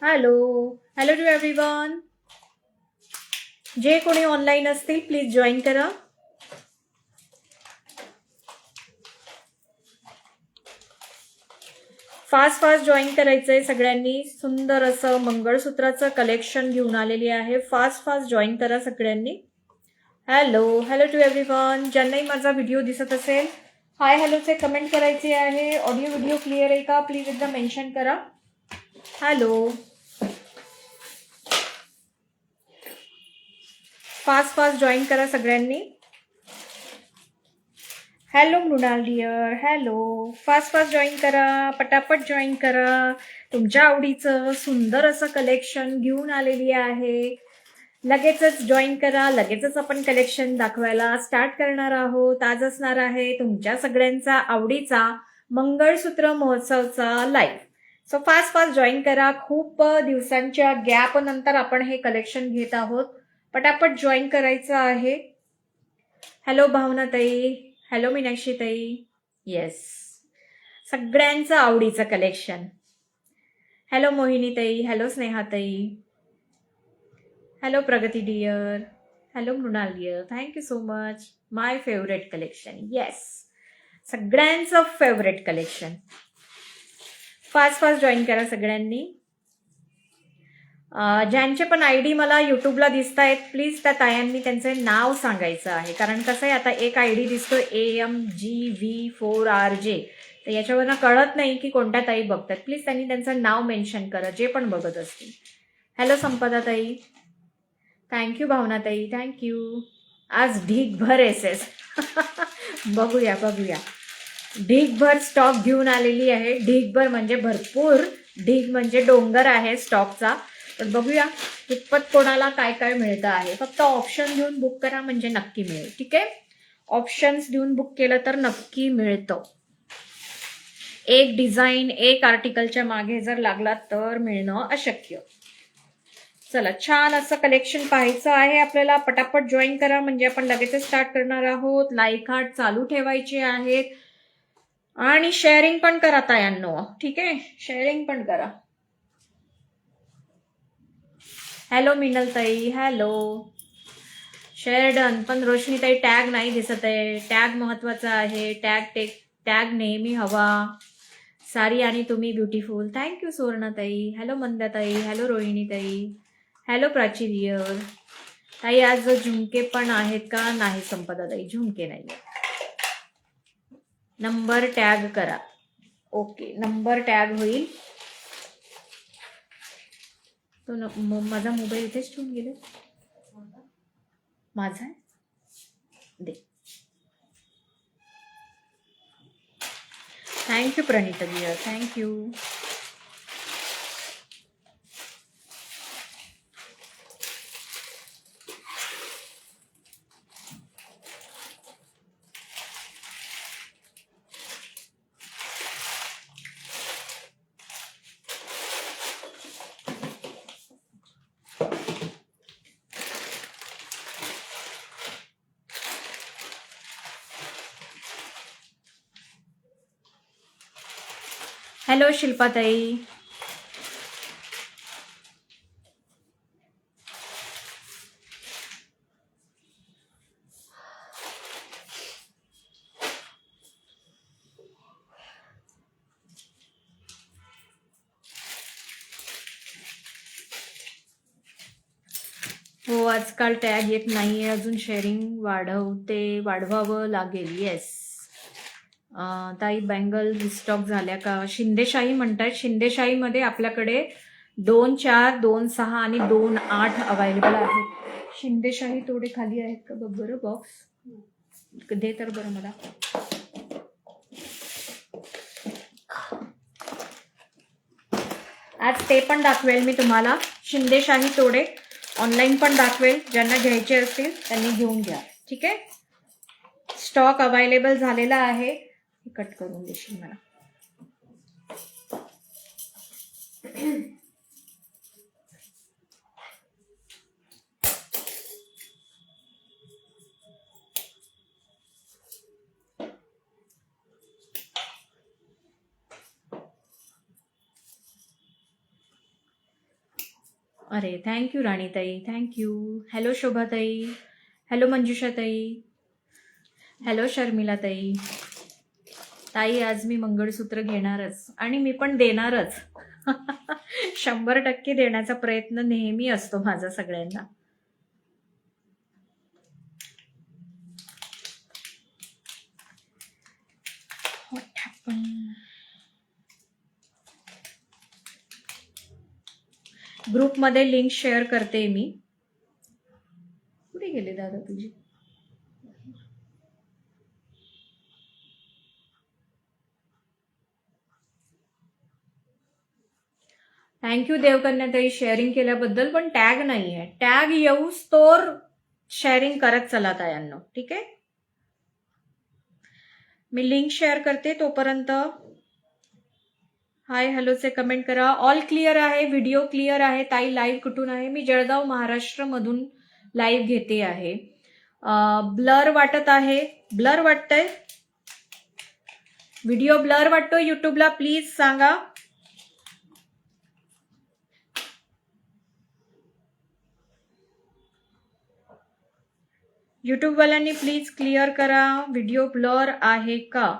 Hello hello to everyone. जे कोणी online असतील प्लीज जॉईन करा. फास्ट फास्ट जॉईन करायचंय सगळ्यांनी. सुंदर असं मंगळसूत्राचं कलेक्शन घेऊन आलेली आहे. फास्ट फास्ट जॉईन करा सगळ्यांनी. Hello hello to everyone. ज्यांनाही माझा व्हिडिओ दिसत असेल हाय हॅलोचे कमेंट करायचे आहे. ऑडिओ व्हिडिओ क्लिअर आहे का प्लीज एकदा मेन्शन करा. हॅलो. फास्ट फास्ट जॉईन करा सगळ्यांनी. Hello Mrinal dear. Hello. Fast fast join करा. पटापट जॉईन करा. तुमच्या आवडीचं सुंदर असं कलेक्शन घेऊन आलेली आहे. लगेचच जॉईन करा. लगेचच आपण कलेक्शन दाखवायला स्टार्ट करणार आहोत. आज असणार आहे तुमच्या सगळ्यांचा आवडीचा मंगळसूत्र महोत्सवचा live. So fast fast join करा. खूप दिवसांच्या गॅप नंतर आपण हे कलेक्शन घेत आहोत. पटापट जॉईन करायचं आहे. हॅलो भावनाताई. हॅलो मीनाक्षीताई. येस, सगळ्यांचं आवडीचं कलेक्शन. हॅलो मोहिनीताई. हॅलो स्नेहाताई. Hello Pragati dear. Hello Mrinal dear. Thank you so much. My favourite collection. Yes, सगळ्यांचं favourite collection. Fast fast join करा सगळ्यांनी. ज्यांचे पण ID मला यूट्यूबला दिसत आहेत प्लीज त्या तायांनी त्यांचे नाव सांगायचं आहे. कारण कसं आहे आता एक ID दिसतो AMGV4RJ, तर याच्यावरनं कळत नाही की कोणत्या ताई बघतात. प्लीज त्यांनी त्यांचं नाव मेन्शन करा जे पण बघत असतील. हॅलो संपदा ताई. थँक्यू भावना ताई. थँक्यू. आज ढीगभर एसेस. बघूया बघूया. ढीगभर स्टॉक घेऊन आलेली आहे. ढीगभर म्हणजे भरपूर. ढीग म्हणजे डोंगर आहे स्टॉकचा. तर बघूया कितपत कोणाला काय काय मिळतं आहे. फक्त ऑप्शन देऊन बुक करा म्हणजे नक्की मिळेल. ठीक आहे, ऑप्शन्स देऊन बुक केलं तर नक्की मिळतं. एक डिझाईन एक आर्टिकलच्या मागे जर लागला तर मिळणं अशक्य. चला, छान असं कलेक्शन पाहायचं आहे आपल्याला. पटापट जॉईन करा म्हणजे आपण लगेच स्टार्ट करणार आहोत. लाईक हार्ट चालू ठेवायचे आहेत आणि शेअरिंग पण करा तायांनो. ठीक आहे, शेअरिंग पण करा. हॅलो मिनल ताई. हॅलो. Share done. पण रोशनी ताई टॅग नाही दिसत आहे. टॅग महत्वाचा आहे. टॅग नेहमी हवा. सारी आणि तुम्ही beautiful. Thank you Suvarnatai. Hello Mandatai. Hello Rohini tai. Hello Prachi dear. ताई आज झुमके पण आहेत का? नाही संपदा ताई, झुमके नाही. नंबर टॅग करा. ओके, नंबर टॅग होईल. तो माझा मोबाईल इथेच ठेवून गेले. माझा दे. Thank you Pranita dear. Thank you. Hello शिल्पाताई. हो, आजकाल टॅग येत नाहीये अजून. शेअरिंग वाढवावं लागेल. येस ताई, बँगल रिस्टॉक झाल्या का? शिंदेशाही म्हणतात. शिंदेशाहीमध्ये आपल्याकडे 2-4, 2-6 आणि 2-8 अवेलेबल आहेत. शिंदेशाही थोडे खाली आहेत का बघ बरं. बॉक्स दे तर बरं मला. आज ते पण दाखवेल मी तुम्हाला. शिंदेशाही तोडे ऑनलाईन पण दाखवेल. ज्यांना घ्यायचे असतील त्यांनी घेऊन घ्या. ठीक आहे, स्टॉक अवेलेबल झालेला आहे. कट करून देशील मला. अरे thank you राणीताई, thank you. Hello Shobhatai, hello मंजुषाताई, hello शर्मिलाताई. ताई आज मी मंगळसूत्र घेणारच आणि मी पण देणारच. 100% देण्याचा प्रयत्न नेहमी असतो माझा सगळ्यांना. ग्रुपमध्ये लिंक शेअर करते मी. कुठे गेले दादा तुझी? थँक्यू देवकन्याताई शेअरिंग केल्याबद्दल. पण टॅग नाहीये. टॅग येऊस तोर शेअरिंग करत चला तायांनो, ठीक आहे. मी लिंक शेअर करते तोपर्यंत. हाय हॅलोचे कमेंट करा. ऑल क्लिअर आहे, व्हिडिओ क्लिअर आहे. ताई लाईव्ह कुठून आहे? मी जळगाव महाराष्ट्र मधून लाईव्ह घेते आहे. ब्लर वाटत आहे? ब्लर वाटतंय? व्हिडिओ ब्लर वाटतो युट्यूबला? प्लीज सांगा. युट्यूबवाल्यांनी प्लीज क्लिअर करा. व्हिडिओ ब्लर आहे का?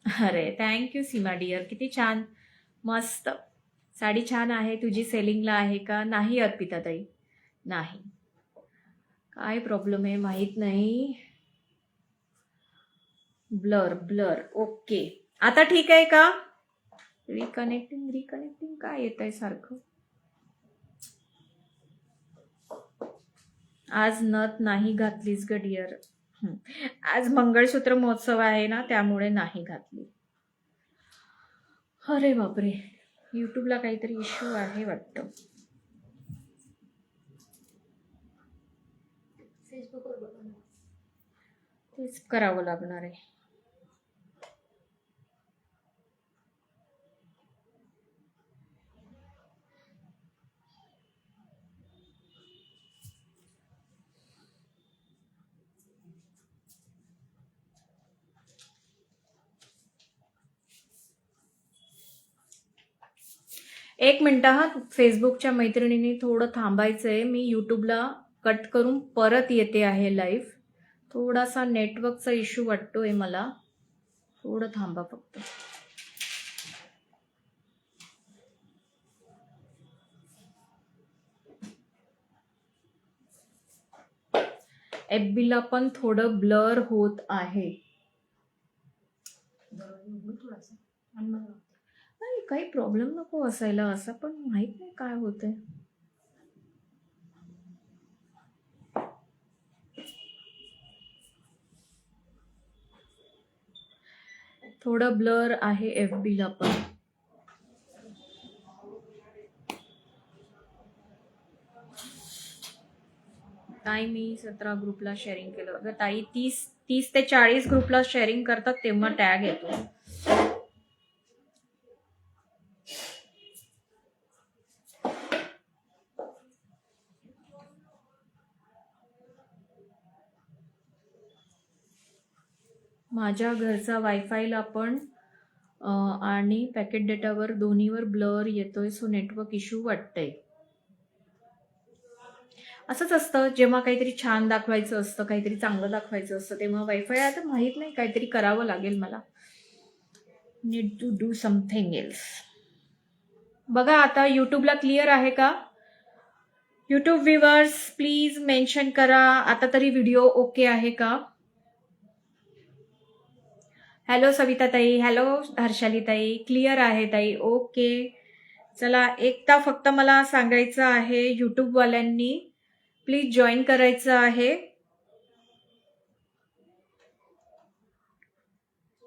अरे थँक्यू सीमा डिअर, किती छान, मस्त साडी छान आहे. तुझी सेलिंगला आहे का? नाही अर्पिता ताई, नाही. काय प्रॉब्लेम आहे माहित नाही. Blur blur, okay. आता ठीक आहे का? रिकनेक्टिंग काय येत आहे सारखं? आज नथ नाही घातलीस ग डिअर. आज मंगळसूत्र महोत्सव आहे ना, त्यामुळे नाही घातली. अरे बापरे, युट्यूबला काहीतरी इश्यू आहे वाटतं. तेच करावं लागणार आहे. एक मिनिट हा, फेसबुकच्या मैत्रिणींनी थोडं थांबायचंय. मी युट्यूबला कट करून परत येते आहे लाईव्ह. थोडासा नेटवर्कचा इश्यू वाटतोय मला. थोडं थांबा फक्त. FB ला पण थोडं ब्लर होत आहे. नाही, काही प्रॉब्लेम नको असायला असा, पण माहित नाही काय होतंय. थोडं ब्लर आहे FB ला पण. ताई मी 17 ग्रुपला शेअरिंग केलं. अगं ताई 30 ते 40 ग्रुपला शेअरिंग करतात तेव्हा टॅग येतो. माझ्या घरचा वायफायला पण आणि पॅकेट डेटावर दोन्हीवर ब्लर येतोय. सो नेटवर्क इश्यू वाटतंय. असंच असतं, जेव्हा काहीतरी छान दाखवायचं असतं, काहीतरी चांगलं दाखवायचं असतं, तेव्हा वायफाय आता माहित नाही, काहीतरी करावं लागेल मला. Need to do something else. बघा आता युट्यूबला क्लिअर आहे का? युट्यूब व्ह्यूअर्स प्लीज मेन्शन करा. आता तरी व्हिडिओ ओके आहे का? हॅलो सविता ताई, हॅलो हर्षाली ताई, क्लिअर आहे ताई, ओके. चला, एकदा फक्त मला सांगायचं आहे, युट्यूबवाल्यांनी प्लीज जॉईन करायचं आहे.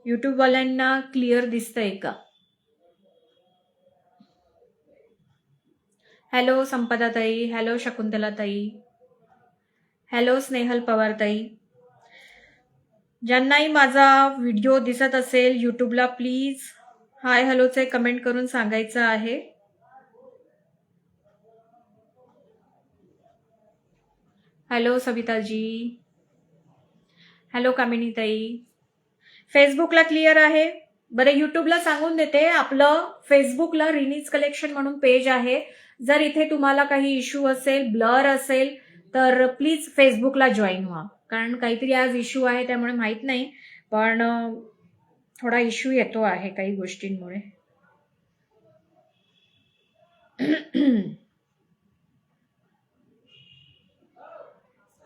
युट्यूबवाल्यांना क्लिअर दिसतंय का? हॅलो संपदा ताई, हॅलो शकुंतला ताई, हॅलो स्नेहल पवार ताई. ज्यांनाही माझा व्हिडिओ दिसत असेल युट्यूबला प्लीज हाय हॅलोचे कमेंट करून सांगायचं आहे. हॅलो सविताजी, हॅलो कामिनी ताई. फेसबुकला क्लिअर आहे? बरं, युट्यूबला सांगून देते, आपलं फेसबुकला रिनीज कलेक्शन म्हणून पेज आहे. जर इथे तुम्हाला काही इश्यू असेल, ब्लर असेल, तर प्लीज फेसबुकला जॉईन व्हा. कारण काहीतरी आज इश्यू आहे, त्यामुळे माहित नाही, पण थोडा इश्यू येतो आहे काही गोष्टींमुळे.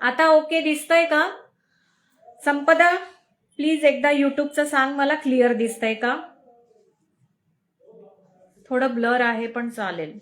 आता ओके दिसतंय का? संपदा, प्लीज एकदा युट्यूबचं सांग मला, क्लिअर दिसतंय का? थोडं ब्लर आहे पण चालेल.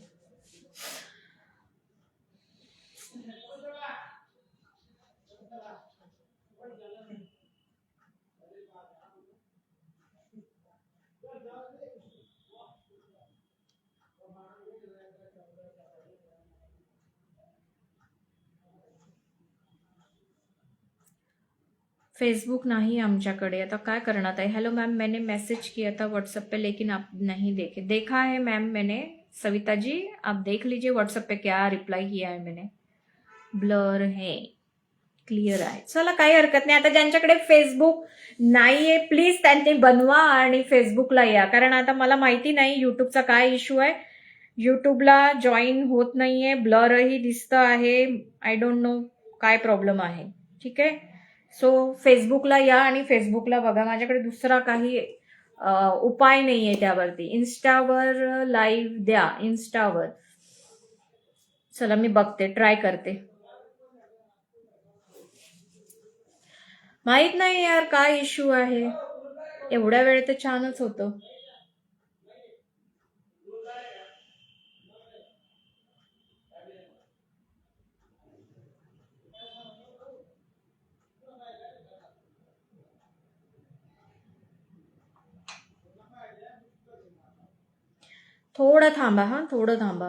फेसबुक नहीं आमच्याकडे, आता काय करना है? हेलो मैम, मैंने मैसेज किया था व्हाट्सएप पे, लेकिन आप नहीं देखे. देखा है मैम मैंने. सविता जी, आप देख लीजिए व्हाट्सएप पे क्या रिप्लाई किया है मैंने. ब्लर है, क्लिअर आहे. चला, काही हरकत नाही. आता ज्यांच्याकडे फेसबुक नाहीये, प्लीज त्यांनी बनवा आणि फेसबुकला या. कारण आता मला माहिती नाही युट्यूबचा काय इश्यू आहे. युट्यूबला जॉईन होत नाहीये, ब्लरही दिसतं आहे. आय डोंट नो काय प्रॉब्लेम आहे. ठीक आहे, सो फेसबुकला या आणि फेसबुकला बघा. माझ्याकडे दुसरा काही उपाय नाहीये त्यावरती. इन्स्टावर लाईव्ह द्या, इन्स्टावर. चला, मी बघते, ट्राय करते. माहित नाही यार काय इश्यू आहे. एवढ्या वेळ तर छानच होतं. थोडं थांबा, हा थोडं थांबा.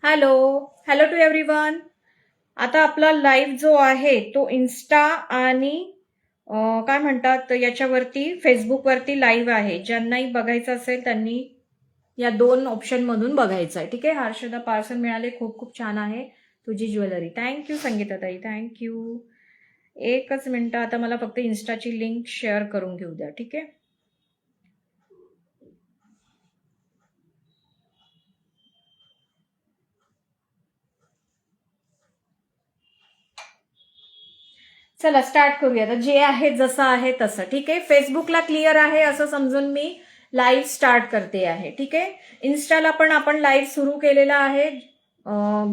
Hello, hello to everyone. आता आपला लाईव्ह जो आहे तो इन्स्टा आणि काय म्हणतात याच्यावरती, फेसबुकवरती लाईव्ह आहे. ज्यांनाही बघायचं असेल त्यांनी या 2 ऑप्शन मधून बघायचं आहे. ठीक आहे. हर्षदा, पार्सल मिळाले, खूप खूप छान आहे तुझी ज्वेलरी. थँक्यू संगीताताई, थँक्यू. एकच मिनिट, आता मला फक्त इन्स्टाची लिंक शेअर करून घेऊ द्या. ठीक आहे. चला स्टार्ट करूया. आता जे आहे जसं आहे तसं. ठीक आहे. फेसबुकला क्लिअर आहे असं समजून मी लाईव्ह स्टार्ट करते आहे. ठीक आहे. इन्स्टाला पण आपण लाईव्ह सुरू केलेला आहे.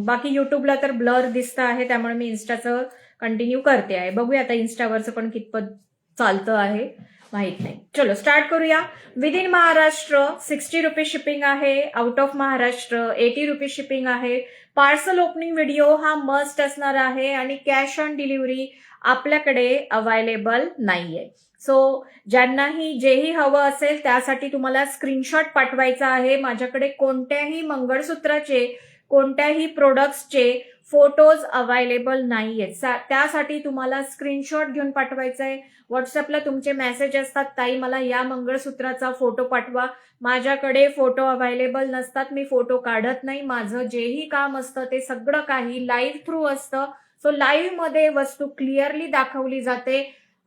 बाकी युट्यूबला तर ब्लर दिसतं आहे, त्यामुळे मी इन्स्टाचं कंटिन्यू करते आहे. बघूया आता इन्स्टावरचं पण कितपत चालतं आहे, माहित नाही. चलो स्टार्ट करूया. Within Maharashtra 60 rupees shipping आहे. Out of Maharashtra 80 rupees shipping आहे. पार्सल ओपनिंग व्हिडिओ हा मस्ट असणार आहे आणि कॅश ऑन डिलिव्हरी आपल्याकडे अवेलेबल नाहीये. सो ज्यांनाही जेही हवं असेल त्यासाठी तुम्हाला स्क्रीनशॉट पाठवायचा आहे. माझ्याकडे कोणत्याही मंगळसूत्राचे, कोणत्याही प्रोडक्ट्सचे फोटोज अवेलेबल नाहीयेत. त्यासाठी तुम्हाला स्क्रीनशॉट घेऊन पाठवायचं आहे. व्हॉट्सअपला तुमचे मेसेज असतात, ताई मला या मंगळसूत्राचा फोटो पाठवा. माझ्याकडे फोटो अवेलेबल नसतात, मी फोटो काढत नाही. माझं जेही काम असतं ते सगळं काही लाईव्ह थ्रू असतं. सो लाईव्ह मध्ये वस्तू क्लिअरली दाखवली जाते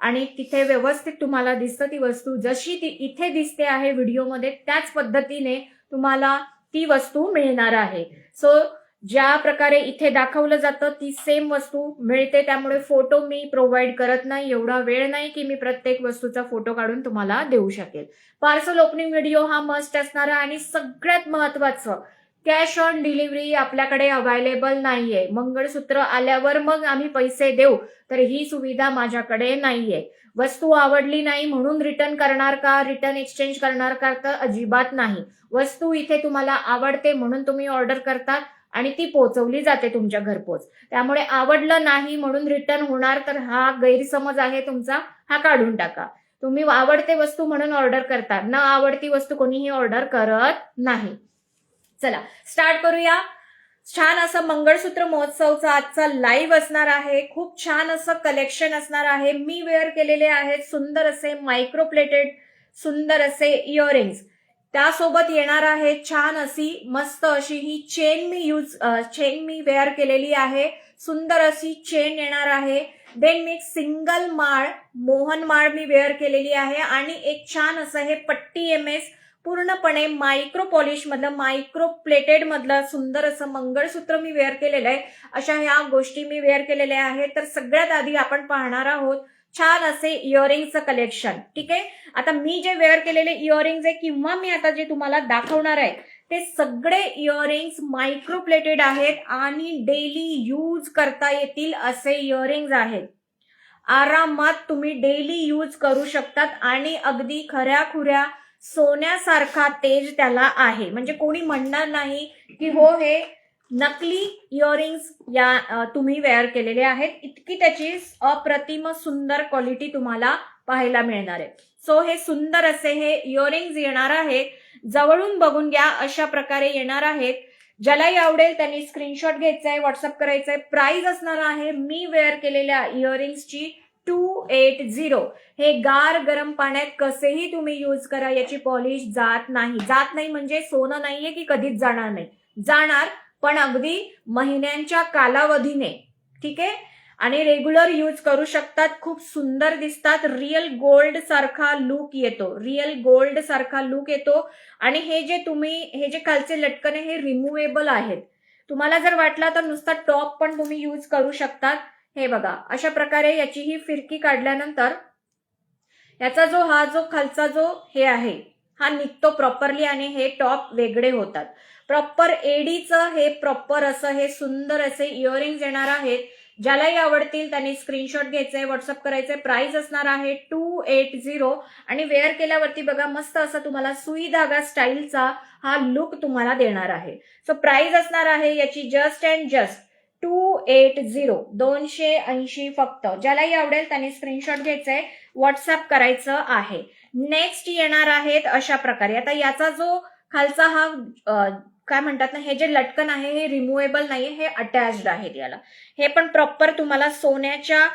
आणि तिथे व्यवस्थित तुम्हाला दिसतं ती वस्तू. जशी ती इथे दिसते आहे व्हिडिओमध्ये त्याच पद्धतीने तुम्हाला ती वस्तू मिळणार आहे. सो ज्या प्रकारे इथे दाखवलं जातं ती सेम वस्तू मिळते. त्यामुळे फोटो मी प्रोव्हाइड करत नाही. एवढा वेळ नाही की मी प्रत्येक वस्तूचा फोटो काढून तुम्हाला देऊ शकेल. पार्सल ओपनिंग व्हिडिओ हा मस्ट असणार आणि सगळ्यात महत्वाचं, कॅश ऑन डिलिव्हरी आपल्याकडे अवेलेबल नाहीये. मंगळसूत्र आल्यावर मग आम्ही पैसे देऊ, तर ही सुविधा माझ्याकडे नाहीये. वस्तू आवडली नाही म्हणून रिटर्न करणार का, रिटर्न एक्सचेंज करणार का, तर अजिबात नाही. वस्तू इथे तुम्हाला आवडते म्हणून तुम्ही ऑर्डर करतात आणि ती पोहोचवली जाते तुमच्या घरपोच. त्यामुळे आवडलं नाही म्हणून रिटर्न होणार, तर हा गैरसमज आहे तुमचा, हा काढून टाका. तुम्ही आवडते वस्तू म्हणून ऑर्डर करता, न आवडती वस्तू कोणीही ऑर्डर करत नाही. चला स्टार्ट करूया. छान असं मंगळसूत्र महोत्सवचा आजचा लाईव्ह असणार आहे. खूप छान असं कलेक्शन असणार आहे. मी वेअर केलेले आहेत सुंदर असे मायक्रो प्लेटेड सुंदर असे इयरिंग्स. त्यासोबत येणार आहे छान अशी मस्त अशी ही चेन मी वेअर केलेली आहे. सुंदर अशी चेन येणार आहे. देन मी एक सिंगल माळ मोहन माळ मी वेअर केलेली आहे आणि एक छान असं हे पट्टी MS पूर्णपणे मायक्रो पॉलिश मधलं मायक्रो प्लेटेड मधलं सुंदर असं मंगळसूत्र मी वेअर केलेलं आहे. अशा ह्या गोष्टी मी वेअर केलेल्या आहेत. तर सगळ्यात आधी आपण पाहणार आहोत छान असे इयरिंगचं कलेक्शन. ठीक आहे. आता मी जे वेअर केलेले इयरिंग्स आहे किंवा मी आता जे तुम्हाला दाखवणार आहे ते सगळे इयरिंग्स मायक्रो प्लेटेड आहेत आणि डेली यूज करता येतील असे इयरिंग्स आहेत. आरामात तुम्ही डेली यूज करू शकतात आणि अगदी खऱ्याखुऱ्या सोन्यासारखा तेज त्याला आहे. म्हणजे कोणी म्हणणार नाही की हो हे नकली इयरिंग्स तुम्ही वेअर केलेले आहेत. इतकी त्याची अप्रतिम सुंदर क्वालिटी तुम्हाला पाहायला मिळणार आहे. सो हे सुंदर असे हे इयरिंग्स येणार आहेत. जवळून बघून घ्या. अशा प्रकारे येणार आहेत. ज्यालाही आवडेल त्यांनी स्क्रीनशॉट घ्यायचा आहे, व्हॉट्सअप करायचा आहे. प्राइस असणार आहे मी वेअर केलेल्या इयरिंग्सची 280. हे गार गरम पाण्यात कसेही तुम्ही यूज करा, याची पॉलिश जात नाही म्हणजे सोनं नाहीये की कधीच जाणार नाही, जाणार पण अगदी महिन्यांच्या कालावधीने. ठीक आहे. आणि रेग्युलर यूज करू शकतात. खूप सुंदर दिसतात. रिअल गोल्ड सारखा लुक येतो. आणि हे जे खालचे लटकन आहे हे रिमुवेबल आहेत. तुम्हाला जर वाटला तर नुसता टॉप पण तुम्ही यूज करू शकतात. हे बघा अशा प्रकारे याची ही फिरकी काढल्यानंतर याचा हा जो खालचा जो हे आहे हा निघतो प्रॉपरली आणि हे टॉप वेगळे होतात. प्रॉपर एडीचं हे प्रॉपर असं हे सुंदर असे इयरिंग्स येणार आहेत. ज्यालाही आवडतील त्यांनी स्क्रीनशॉट घ्यायचंय, व्हॉट्सअप करायचंय. प्राइस असणार आहे 280 आणि वेअर केल्यावरती बघा मस्त असं तुम्हाला सुई धागा स्टाईलचा हा लुक तुम्हाला देणार आहे. सो प्राइस असणार आहे याची जस्ट अँड जस्ट 280, 280 फक्त. ज्यालाही आवडेल त्यांनी स्क्रीनशॉट घ्यायचंय, व्हॉट्सअप करायचं आहे. नेक्स्ट येणार आहेत अशा प्रकारे. आता याचा जो खालचा हा काय म्हणतात ना, हे जे लटकन आहे हे रिमुवेबल नाहीये, हे अटॅच्ड आहेत याला. हे पण प्रॉपर तुम्हाला सोन्याच्या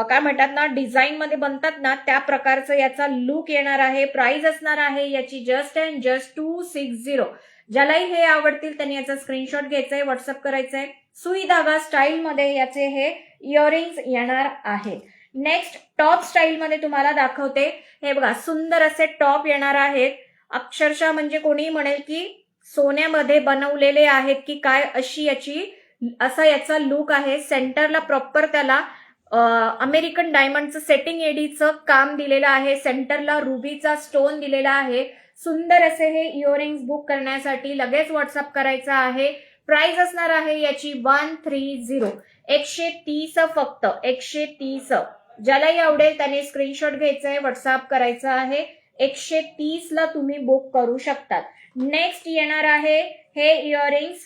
काय म्हणतात ना डिझाईन मध्ये बनतात ना त्या प्रकारचं याचा लुक येणार आहे. प्राइस असणार आहे याची जस्ट अँड जस्ट 260. ज्यालाही हे आवडतील त्यांनी याचा स्क्रीनशॉट घ्यायचाय, व्हॉट्सअप करायचंय. सुई धागा स्टाईल मध्ये याचे हे इयरिंग्स येणार आहेत. नेक्स्ट टॉप स्टाईल मध्ये तुम्हाला दाखवते. हे बघा सुंदर असे टॉप येणार आहेत. अक्षरशः म्हणजे कोणी म्हणेल की सोन्यामध्ये बनवलेले आहेत की काय, अशी असा याचा लुक आहे. सेंटरला प्रॉपर त्याला अमेरिकन डायमंडचं सेटिंग एडीचं काम दिलेलं आहे. सेंटरला रुबीचा स्टोन दिलेला आहे. सुंदर असे हे इयरिंग्स बुक करण्यासाठी लगेच व्हॉट्सअप करायचं आहे. प्राइस असणार आहे याची 130, 130 फक्त, 130. ज्यालाही आवडेल त्याने स्क्रीनशॉट घ्यायचाय, व्हॉट्सअप करायचं आहे. 130 ला तुम्ही बुक करू शकतात. नेक्स्ट येणार आहे हे इयरिंग्स.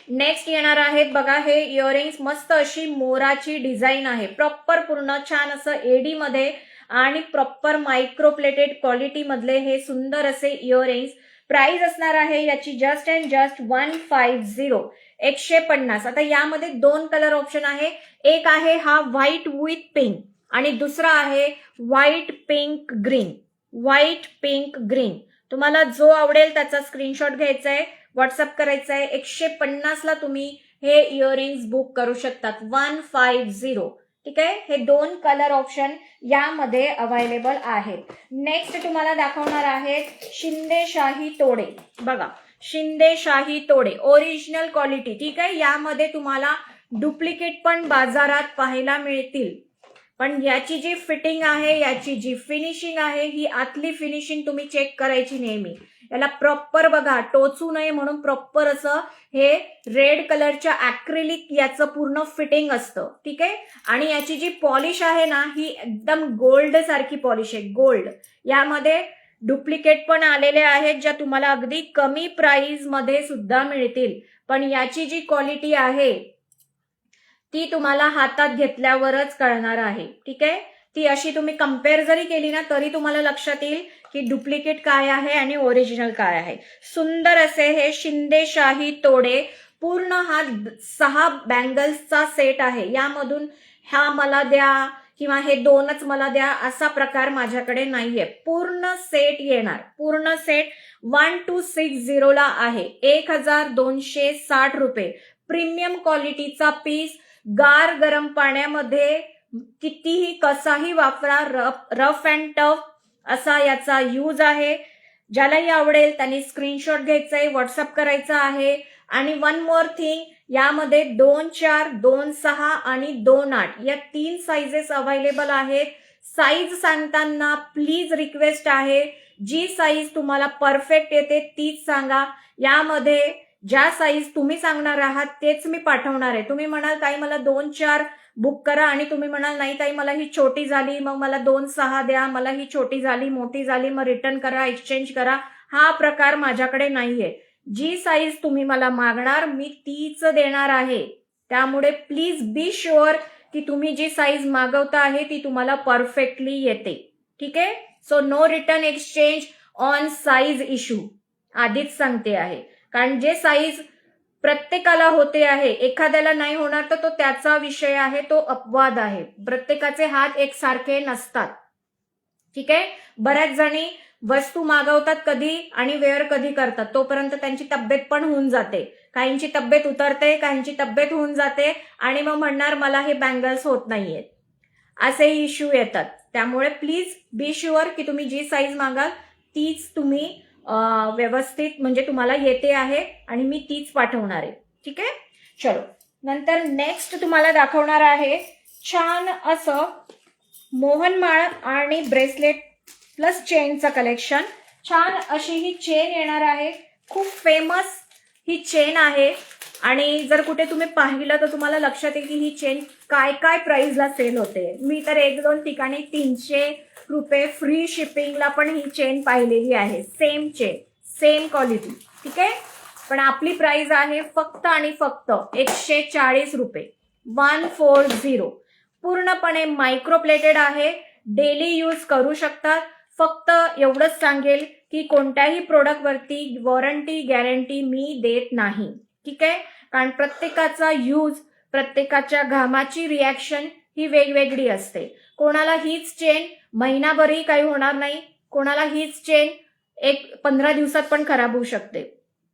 नेक्स्ट येणार आहेत बघा हे इयरिंग्स. मस्त अशी मोराची डिझाईन आहे. प्रॉपर पूर्ण छान असं एडी मध्ये आणि प्रॉपर मायक्रो प्लेटेड क्वालिटी मधले हे सुंदर असे इयरिंग्स. प्राइस असणार आहे याची जस्ट अँड जस्ट 150, 150. आता यामध्ये 2 कलर ऑप्शन आहे. एक आहे हा व्हाईट विथ पिंक आणि दुसरा आहे व्हाईट पिंक ग्रीन. तुम्हाला जो आवडेल त्याचा स्क्रीनशॉट घ्यायचा आहे, व्हॉट्सअप करायचा आहे. 150 ला तुम्ही हे इयरिंग्स बुक करू शकतात. 150. ठीक आहे. हे 2 कलर ऑप्शन यामध्ये अवेलेबल आहेत. नेक्स्ट तुम्हाला दाखवणार आहेत शिंदेशाही तोडे. बघा शिंदेशाही तोडे ओरिजिनल क्वालिटी. ठीक आहे. यामध्ये तुम्हाला डुप्लिकेट पण बाजारात पाहायला मिळतील, पण याची जी फिटिंग आहे, याची जी फिनिशिंग आहे, ही आतली फिनिशिंग तुम्ही चेक करायची नेहमी. याला प्रॉपर बघा टोचू नये म्हणून प्रॉपर असं हे रेड कलरच्या ऍक्रिलिक याचं पूर्ण फिटिंग असतं. ठीक आहे. आणि याची जी पॉलिश आहे ना ही एकदम गोल्ड सारखी पॉलिश आहे. गोल्ड. यामध्ये डुप्लिकेट पण आलेले आहेत ज्या तुम्हाला अगदी कमी प्राइस मध्ये सुद्धा मिळतील, पण याची जी क्वालिटी आहे ती तुम्हाला हातात घेतल्यावरच कळणार आहे. ठीक आहे. ती अशी तुम्ही कम्पेअर जरी केली ना तरी तुम्हाला लक्षात येईल की डुप्लिकेट काय आहे आणि ओरिजिनल काय आहे. सुंदर असे हे शिंदेशाही तोडे पूर्ण हा 6 बँगल्सचा सेट आहे. यामधून ह्या मला द्या किंवा हे 2च मला द्या असा प्रकार माझ्याकडे नाहीये. पूर्ण सेट येणार. पूर्ण सेट 1260 ला आहे. 1260 रुपये. प्रीमियम क्वालिटीचा पीस, गार गरम पाण्यामध्ये कितीही कसाही वापरा, रफ अँड टफ असा याचा यूज आहे. ज्यालाही आवडेल त्यांनी स्क्रीनशॉट घ्यायचंय, व्हॉट्सअप करायचा आहे. आणि वन मोर थिंग, यामध्ये 2-4, 2-6 आणि 2-8 या 3 साइजेस अवेलेबल आहेत. साईज सांगताना प्लीज रिक्वेस्ट आहे, जी साईज तुम्हाला परफेक्ट येते तीच सांगा. यामध्ये ज्या साईज तुम्ही सांगणार आहात तेच मी पाठवणार आहे. तुम्ही म्हणाल ताई मला 2-4 बुक करा आणि तुम्ही म्हणाल नाही ताई मला ही छोटी झाली मग मला 2-6 द्या, मला ही छोटी झाली मोठी झाली मग रिटर्न करा, एक्सचेंज करा, हा प्रकार माझ्याकडे नाहीये. जी साईज तुम्ही मला मागणार मी तीच देणार आहे. त्यामुळे प्लीज बी शुअर की तुम्ही जी साईज मागवता आहे ती तुम्हाला परफेक्टली येते. ठीक आहे. So no return exchange on size issue. आधीच सांगते आहे, कारण जे साईज प्रत्येकाला होते आहे, एखाद्याला नाही होणार तर तो त्याचा विषय आहे, तो अपवाद आहे. प्रत्येकाचे हात एकसारखे नसतात. ठीक आहे. बऱ्याच जणी वस्तू मागवतात कधी आणि वेअर कधी करतात, तोपर्यंत त्यांची तब्येत पण होऊन जाते. काहींची तब्येत उतरते, काहींची तब्येत होऊन जाते आणि मग म्हणणार मला हे बँगल्स होत नाहीयेत, असे इश्यू येतात. त्यामुळे प्लीज बी शुअर की तुम्ही जी साईज मागाल तीच तुम्ही व्यवस्थित म्हणजे तुम्हाला येते आहे आणि मी तीच पाठवणार आहे. ठीक आहे. चलो, नंतर नेक्स्ट तुम्हाला दाखवणार आहे छान असं मोहनमाळ आणि ब्रेसलेट प्लस चेनचं कलेक्शन. छान अशी ही चेन येणार आहे. खूप फेमस ही चेन आहे आणि जर कुठे तुम्ही पाहिलं तर तुम्हाला लक्षात येईल की ही चेन काय काय प्राइसला सेल होते. मी तर 1-2 ठिकाणी 300 रुपये फ्री शिपिंगला पण ही चेन पाहिलेली आहे. Same chain, same quality. ठीक आहे. पण आपली प्राइस आहे फक्त आणि फक्त 140 रुपये. 140. पूर्णपणे मायक्रोप्लेटेड आहे. डेली यूज करू शकतात. फक्त एवढंच सांगेल की कोणत्याही प्रोडक्टवरती वॉरंटी गॅरंटी मी देत नाही. ठीक आहे. कारण प्रत्येकाचा यूज, प्रत्येकाच्या घामाची रिॲक्शन ही वेगवेगळी असते. कोणाला हीच चेन महिनाभरही काही होणार नाही, कोणाला हीच चेन 15 दिवसात पण खराब होऊ शकते,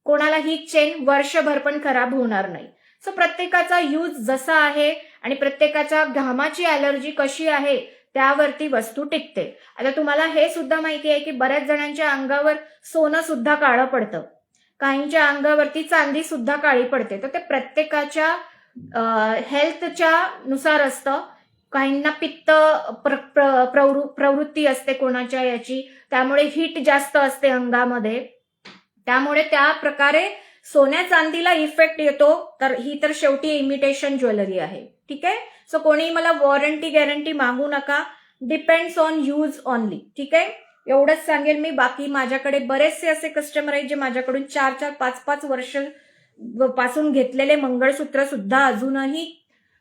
कोणाला हीच चेन वर्षभर पण खराब होणार नाही. सो प्रत्येकाचा यूज जसा आहे आणि प्रत्येकाच्या घामाची ॲलर्जी कशी आहे त्यावरती वस्तू टिकते. आता तुम्हाला हे सुद्धा माहिती आहे की बऱ्याच जणांच्या अंगावर सोनं सुद्धा काळं पडतं, काहींच्या अंगावरती चांदी सुद्धा काळी पडते. तर ते प्रत्येकाच्या हेल्थच्या नुसार असतं. काहींना पित्त प्रवृत्ती असते कोणाच्या याची, त्यामुळे हीट जास्त असते अंगामध्ये, त्यामुळे त्या प्रकारे सोन्या चांदीला इफेक्ट येतो. तर ही तर शेवटी इमिटेशन ज्वेलरी आहे. ठीक आहे. सो कोणी मला वॉरंटी गॅरंटी मागू नका. Depends on use only. ठीक आहे. एवढंच सांगेल मी. बाकी माझ्याकडे बरेचसे असे कस्टमर आहेत जे माझ्याकडून 4-4, 5-5 वर्ष पासून घेतलेले मंगळसूत्र सुद्धा अजूनही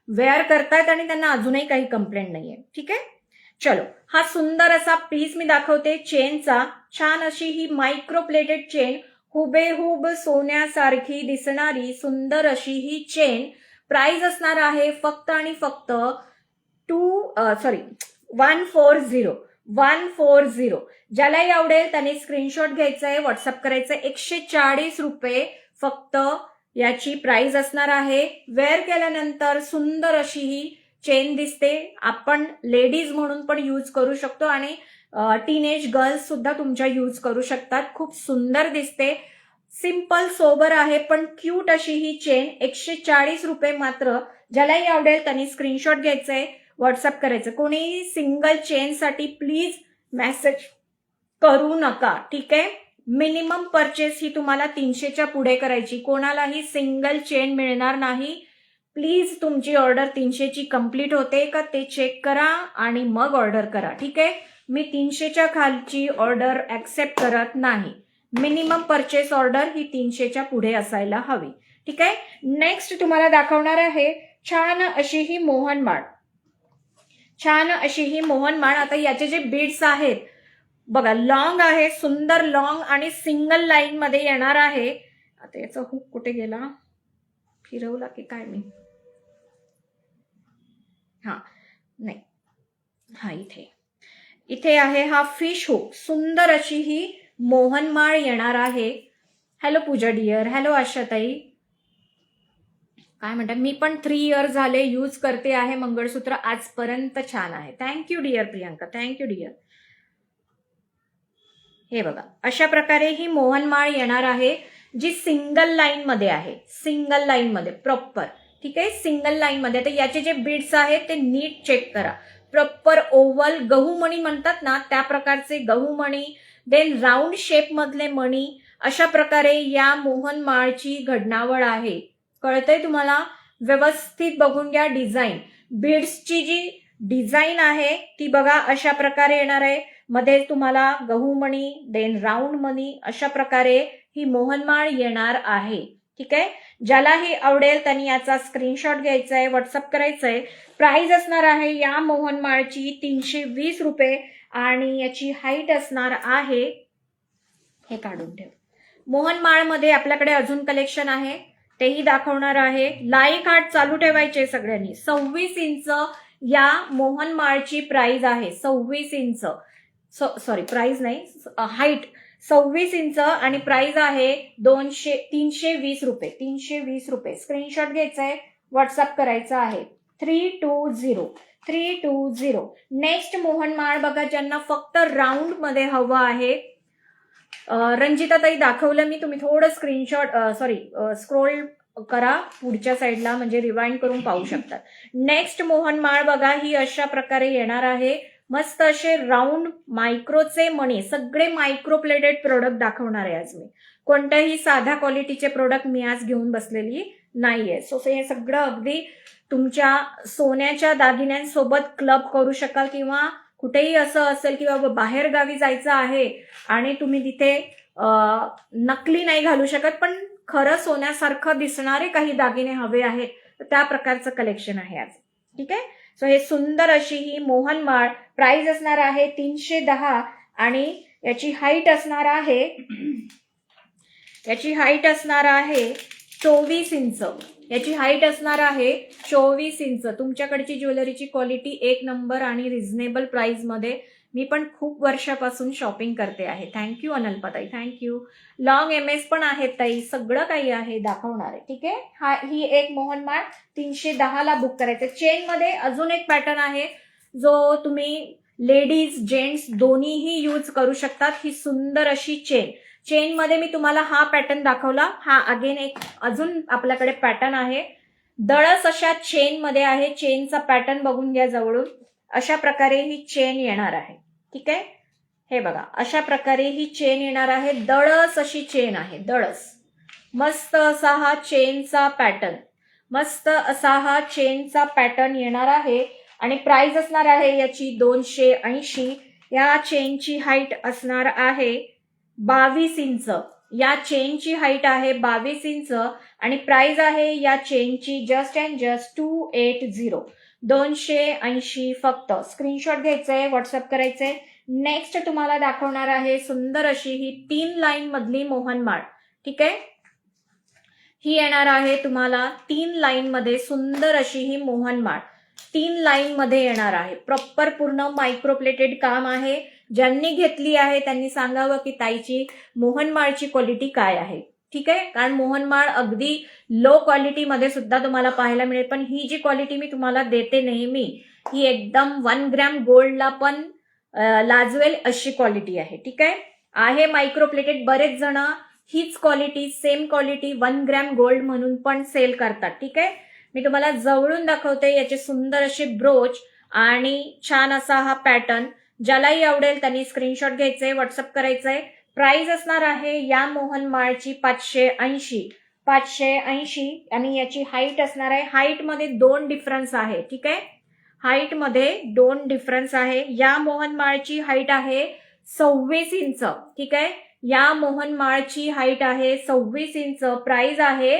वेअर करतायत आणि त्यांना अजूनही काही कंप्लेंट नाहीये. ठीक आहे. चलो, हा सुंदर असा पीस मी दाखवते चेनचा. छान अशी ही मायक्रोप्लेटेड चेन, हुबेहूब सोन्यासारखी दिसणारी सुंदर अशी ही चेन. प्राइस असणार आहे फक्त आणि फक्त 140. ज्यालाही आवडेल त्याने स्क्रीनशॉट घ्यायचा आहे, व्हॉट्सअप करायचं आहे. 140 रुपये फक्त याची प्राइस असणार आहे. वेअर केल्यानंतर सुंदर अशी ही चेन दिसते. आपण लेडीज म्हणून पण यूज करू शकतो आणि टीनेज गर्ल्स सुद्धा तुमच्या यूज करू शकतात. खूप सुंदर दिसते. सिंपल सोबर आहे पण क्यूट अशी ही चेन. 140 रुपये मात्र. ज्यालाही आवडेल त्यांनी स्क्रीनशॉट घ्यायचंय, व्हॉट्सअप करायचं. कोणी सिंगल चेनसाठी प्लीज मेसेज करू नका. ठीक आहे. मिनिमम परचेस ही तुम्हाला 300च्या पुढे करायची. कोणालाही सिंगल चेन मिळणार नाही. प्लीज तुमची ऑर्डर 300ची कंप्लीट होते का ते चेक करा आणि मग ऑर्डर करा. ठीक आहे. मी 300च्या खालची ऑर्डर ऍक्सेप्ट करत नाही. मिनिमम परचेस ऑर्डर ही 300च्या पुढे असायला हवी. ठीक आहे. नेक्स्ट तुम्हाला दाखवणार आहे छान अशी ही मोहनमाळ. छान अशी ही मोहनमाळ. आता याचे जे बीड्स आहेत बघा, लॉंग आहे, सुंदर लॉंग आणि सिंगल लाईन मध्ये येणार आहे. आता याचा हुक कुठे गेला, फिरवला की काय मी? हा नाही, हा इथे आहे हा फिश हुक. सुंदर अशी ही मोहनमाळ येणार आहे. हॅलो पूजा डिअर, हॅलो आशाताई. काय म्हणतात, मी पण 3 इयर्स झाले यूज करते आहे मंगळसूत्र, आजपर्यंत छान आहे. Thank you dear Priyanka, thank you dear. हे बघा, अशा प्रकारे ही मोहनमाळ येणार आहे, जी सिंगल लाईन मध्ये आहे. सिंगल लाईन मध्ये प्रॉपर, ठीक आहे, सिंगल लाईन मध्ये. तर याचे जे बीड्स आहेत ते नीट चेक करा. प्रॉपर ओव्हल गहूमणी म्हणतात ना, त्या प्रकारचे गहूमणी, देन राऊंड शेप मधले मणी, अशा प्रकारे या मोहनमाळची घडणावळ आहे. कळतंय तुम्हाला? व्यवस्थित बघून घ्या डिझाईन. बीड्सची जी डिझाईन आहे ती बघा, अशा प्रकारे येणार आहे. मध्ये तुम्हाला गहू मणी, देन राऊंड मणी, अशा प्रकारे ही मोहनमाळ येणार आहे. ठीक आहे, ज्यालाही आवडेल त्यांनी याचा स्क्रीनशॉट घ्यायचा आहे, व्हॉट्सअप करायचा आहे. प्राइस असणार आहे या मोहनमाळची 320 रुपये आणि याची हाईट असणार आहे, हे काढून ठेव. मोहनमाळमध्ये आपल्याकडे अजून कलेक्शन आहे, तेही दाखवणार आहे. लाईक हार्ट चालू ठेवायचे सगळ्यांनी. 26 इंच या मोहनमाळची प्राइस आहे. 26 इंच, सॉरी प्राइस नाही, हाईट 26 इंच आणि प्राइस आहे 320 रुपये. 320 रुपये. स्क्रीनशॉट घ्यायचा आहे, व्हॉट्सअप करायचा आहे. 320. नेक्स्ट मोहनमाळ बघा, ज्यांना फक्त राऊंड मध्ये हवं आहे. रंजिता ताई दाखवलं मी, तुम्ही थोडं स्क्रीनशॉट स्क्रोल करा पुढच्या साईडला, म्हणजे रिवाइंड करून पाहू शकतात. नेक्स्ट मोहनमाळ बघा, ही अशा प्रकारे येणार आहे. मस्त असे राऊंड मायक्रोचे मणी, सगळे मायक्रो प्लेटेड प्रोडक्ट दाखवणार आहे आज मी. कोणत्याही साध्या क्वालिटीचे प्रोडक्ट मी आज घेऊन बसलेली नाहीये. सो हे सगळं अगदी तुमच्या सोन्याच्या दागिन्यांसोबत क्लब करू शकाल, किंवा कुठेही असं असेल की बाबा बाहेर गावी जायचं आहे आणि तुम्ही तिथे नकली नाही घालू शकत, पण खरं सोन्यासारखं दिसणारे काही दागिने हवे आहेत, तर त्या प्रकारचं कलेक्शन आहे आज. ठीक आहे, सो हे सुंदर अशी ही मोहनमाळ. प्राइस असणार आहे 310 आणि याची हाईट असणार आहे 24 इंच. याची हाईट असणार आहे 24 इंच. तुमच्याकडची ज्वेलरीची क्वालिटी एक नंबर आणि रिझनेबल प्राइस मध्ये. मी पण खूप वर्षापासून शॉपिंग करते आहे. थँक्यू अनल्पाताई, थँक्यू. लॉंग MS पण आहेत ताई, सगळं काही आहे दाखवणार आहे. ठीक आहे, ही एक मोहनमाळ 310 ला बुक करायचं. चेन मध्ये अजून एक पॅटर्न आहे, जो तुम्ही लेडीज जेंट्स दोन्हीही यूज करू शकतात. ही सुंदर अशी चेन मध्ये मी तुम्हाला हा पॅटर्न दाखवला. हा अगेन एक अजून आपल्याकडे पॅटर्न आहे, दळस अशा चेन मध्ये आहे. चेनचा पॅटर्न बघून घ्या जवळून. अशा प्रकारे ही चेन येणार आहे. ठीक आहे, हे बघा, अशा प्रकारे ही चेन येणार आहे. दळस अशी चेन आहे, दळस. मस्त असा हा चेनचा पॅटर्न येणार आहे आणि प्राइस असणार आहे याची 280. या चेनची हाईट असणार आहे 22 इंच. या चेनची हाईट आहे 22 इंच आणि प्राइस आहे या चेनची जस्ट अँड जस्ट 280. 280 फक्त. स्क्रीनशॉट घ्यायचंय, व्हॉट्सअप करायचंय. नेक्स्ट तुम्हाला दाखवणार आहे सुंदर अशी ही 3 लाईन मधली मोहनमाळ. ठीक आहे, ही येणार आहे तुम्हाला 3 लाईन मध्ये. सुंदर अशी ही मोहनमाळ 3 लाईन मध्ये येणार आहे. प्रॉपर पूर्ण मायक्रोप्लेटेड काम आहे. ज्यांनी घेतली आहे त्यांनी सांगावं की ताईची मोहनमाळची क्वालिटी काय आहे. ठीक आहे, कारण मोहनमाळ अगदी लो क्वालिटीमध्ये सुद्धा तुम्हाला पाहायला मिळेल, पण ही जी क्वालिटी मी तुम्हाला देते नेहमी, ही एकदम 1 ग्रॅम गोल्डला पण लाजवेल अशी क्वालिटी आहे. ठीक आहे मायक्रोप्लेटेड. बरेच जण हीच quality, same quality 1 gram gold म्हणून पण सेल करतात. ठीक आहे, मी तुम्हाला जवळून दाखवते. याचे सुंदर असे ब्रोच आणि छान असा हा पॅटर्न. ज्यालाही आवडेल त्यांनी स्क्रीनशॉट घ्यायचंय, व्हॉट्सअप करायचंय. प्राइस असणार आहे या मोहनमाळची 580 आणि याची हाईट असणार आहे. हाईट मध्ये 2 डिफरन्स आहे. ठीक आहे, हाईट मध्ये 2 डिफरन्स आहे. या मोहनमाळची हाईट आहे 26 इंच. ठीक आहे, या मोहनमाळची हाईट आहे 26 इंच. प्राइस आहे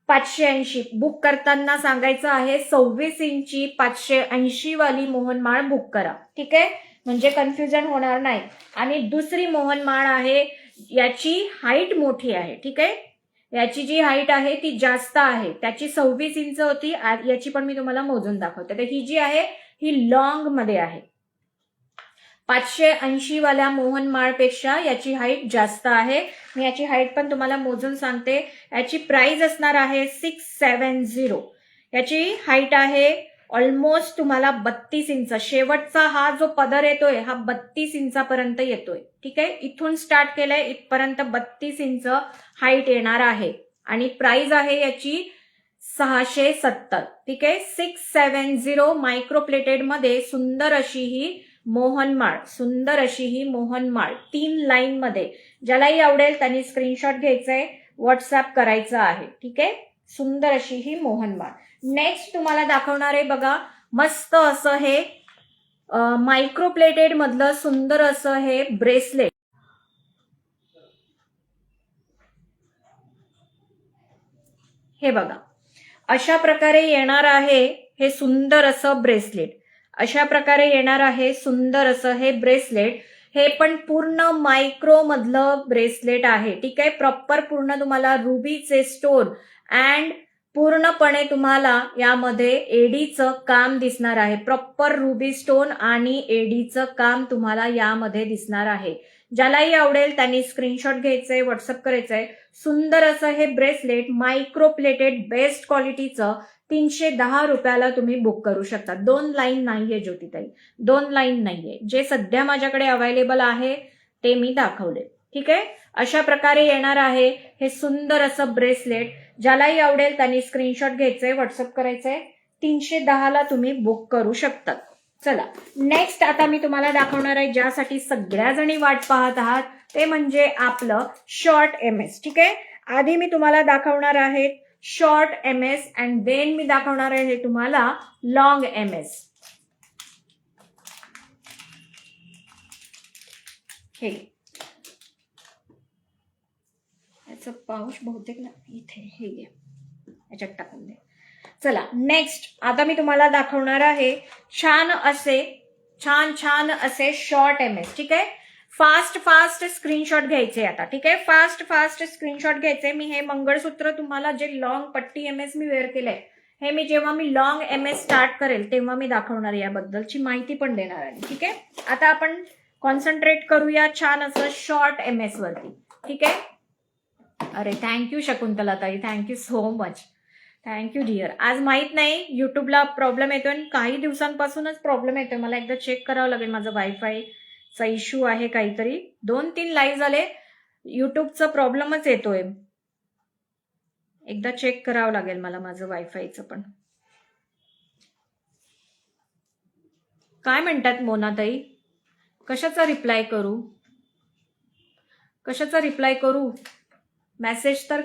580. बुक करताना सांगायचं आहे 26 इंची 580 वाली मोहनमाळ बुक करा. ठीक आहे, म्हणजे कन्फ्युजन होणार नाही. आणि दुसरी मोहनमाळ आहे, याची हाईट मोठी आहे. ठीक आहे, याची जी हाईट आहे ती जास्त आहे, त्याची 26 इंच होती, याची पण मी तुम्हाला मोजून दाखवते. तर ही जी आहे ही लॉंग मध्ये आहे. 580 वाल्या मोहनमाळपेक्षा याची हाईट जास्त आहे. मी याची हाईट पण तुम्हाला मोजून सांगते. याची प्राइस असणार आहे 670. याची हाईट आहे ऑलमोस्ट तुम्हाला 32 इंच. शेवटचा हा जो पदर येतोय हा 32 इंचापर्यंत येतोय. ठीक आहे, इथून स्टार्ट केलंय इथपर्यंत 32 इंच हाईट येणार आहे आणि प्राइस आहे याची 670. ठीक आहे, 670 मायक्रोप्लेटेड मध्ये सुंदर अशी ही मोहनमाळ, सुंदर अशी ही मोहनमाळ 3 लाईन मध्ये. ज्यालाही आवडेल त्यांनी स्क्रीनशॉट घ्यायचंय, व्हॉट्सअप करायचं आहे. ठीक आहे, सुंदर अशी ही मोहनमाळ. नेक्स्ट तुम्हाला दाखवणार आहे बघा, मस्त असं हे मायक्रोप्लेटेड मधलं सुंदर असं हे ब्रेसलेट. हे बघा, अशा प्रकारे येणार आहे हे सुंदर असं ब्रेसलेट. अशा प्रकारे येणार आहे सुंदर असं हे ब्रेसलेट. हे पण पूर्ण मायक्रो मधलं ब्रेसलेट आहे. ठीक आहे, प्रॉपर पूर्ण तुम्हाला रुबीचे स्टोन अँड पूर्णपणे तुम्हाला यामध्ये एडीचं काम दिसणार आहे. प्रॉपर रुबी स्टोन आणि एडीचं काम तुम्हाला यामध्ये दिसणार आहे. ज्यालाही आवडेल त्यांनी स्क्रीनशॉट घ्यायचंय, व्हॉट्सअप करायचंय. सुंदर असं हे ब्रेसलेट मायक्रोप्लेटेड बेस्ट क्वालिटीचं 310 रुपयाला तुम्ही बुक करू शकता. 2 लाईन नाहीये ज्योतिताई, 2 लाईन नाहीये. जे सध्या माझ्याकडे अवेलेबल आहे ते मी दाखवले. ठीक आहे, अशा प्रकारे येणार आहे हे सुंदर असं ब्रेसलेट. ज्यालाही आवडेल त्यांनी स्क्रीनशॉट घ्यायचंय, व्हॉट्सअप करायचंय. 310 ला तुम्ही बुक करू शकता. चला नेक्स्ट आता मी तुम्हाला दाखवणार आहे ज्यासाठी सगळ्या जणी वाट पाहत आहात, ते म्हणजे आपलं शॉर्ट MS. ठीक आहे, आधी मी तुम्हाला दाखवणार आहे short MS and than me दाखवणार आहे तुम्हाला लॉंग MS. हे याचं पाऊच बहुतेक ना इथे हे घे, याच्यात टाकून दे. चला नेक्स्ट आता मी तुम्हाला दाखवणार आहे छान असे शॉर्ट MS. ठीक आहे, फास्ट स्क्रीनशॉट घ्यायचे आता. ठीक आहे, फास्ट स्क्रीनशॉट घ्यायचे. मी हे मंगळसूत्र तुम्हाला जे लॉंग पट्टी MS मी वेअर केलंय, हे मी जेव्हा मी लॉंग MS स्टार्ट करेल तेव्हा मी दाखवणार, याबद्दलची माहिती पण देणार आहे. ठीक आहे, आता आपण कॉन्सन्ट्रेट करूया छान असं शॉर्ट MS वरती. ठीक आहे, अरे thank you Shakuntala tai, thank you so much, thank you dear. आज माहित नाही युट्यूबला प्रॉब्लेम येतोय आणि काही दिवसांपासूनच प्रॉब्लेम येतोय. मला एकदा चेक करावं लागेल, माझं वायफायचा इश्यू आहे काहीतरी. 2-3 लाईव्ह झाले युट्यूबचा प्रॉब्लेमच येतोय. एकदा चेक करावं लागेल मला माझं वायफायचं पण. काय म्हणतात मोनाताई, कशाचा रिप्लाय करू, कशाचा रिप्लाय करू? मेसेज तर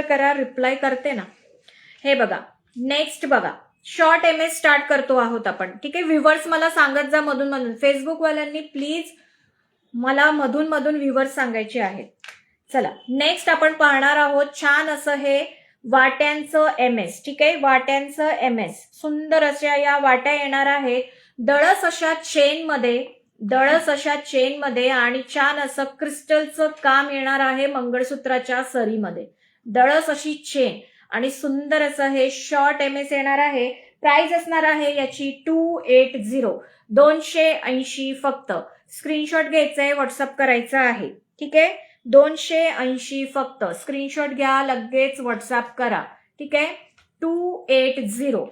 करा, रिप्लाय करते ना. हे बघा, नेक्स्ट बघा, शॉर्ट MS स्टार्ट करतो आहोत आपण. ठीक आहे, व्ह्यूवर्स मला सांगत जा मधून. फेसबुकवाल्यांनी प्लीज मला मधून व्ह्यूवर्स सांगायचे आहेत. चला नेक्स्ट आपण पाहणार आहोत छान असं हे वाट्यांचं MS. ठीक आहे, वाट्यांचं MS. सुंदर अशा या वाट्या येणार आहेत दळस अशा चेनमध्ये आणि छान असं क्रिस्टलचं काम येणार आहे मंगळसूत्राच्या सरीमध्ये. दळस अशी चेन आणि सुंदर असं हे शॉर्ट MS येणार आहे. प्राइस असणार आहे याची 280, 280 फक्त. स्क्रीनशॉट घ्यायचंय, व्हॉट्सअप करायचं आहे. ठीक आहे, 280 फक्त. स्क्रीनशॉट घ्या, लगेच व्हॉट्सअप करा. ठीक आहे, 280.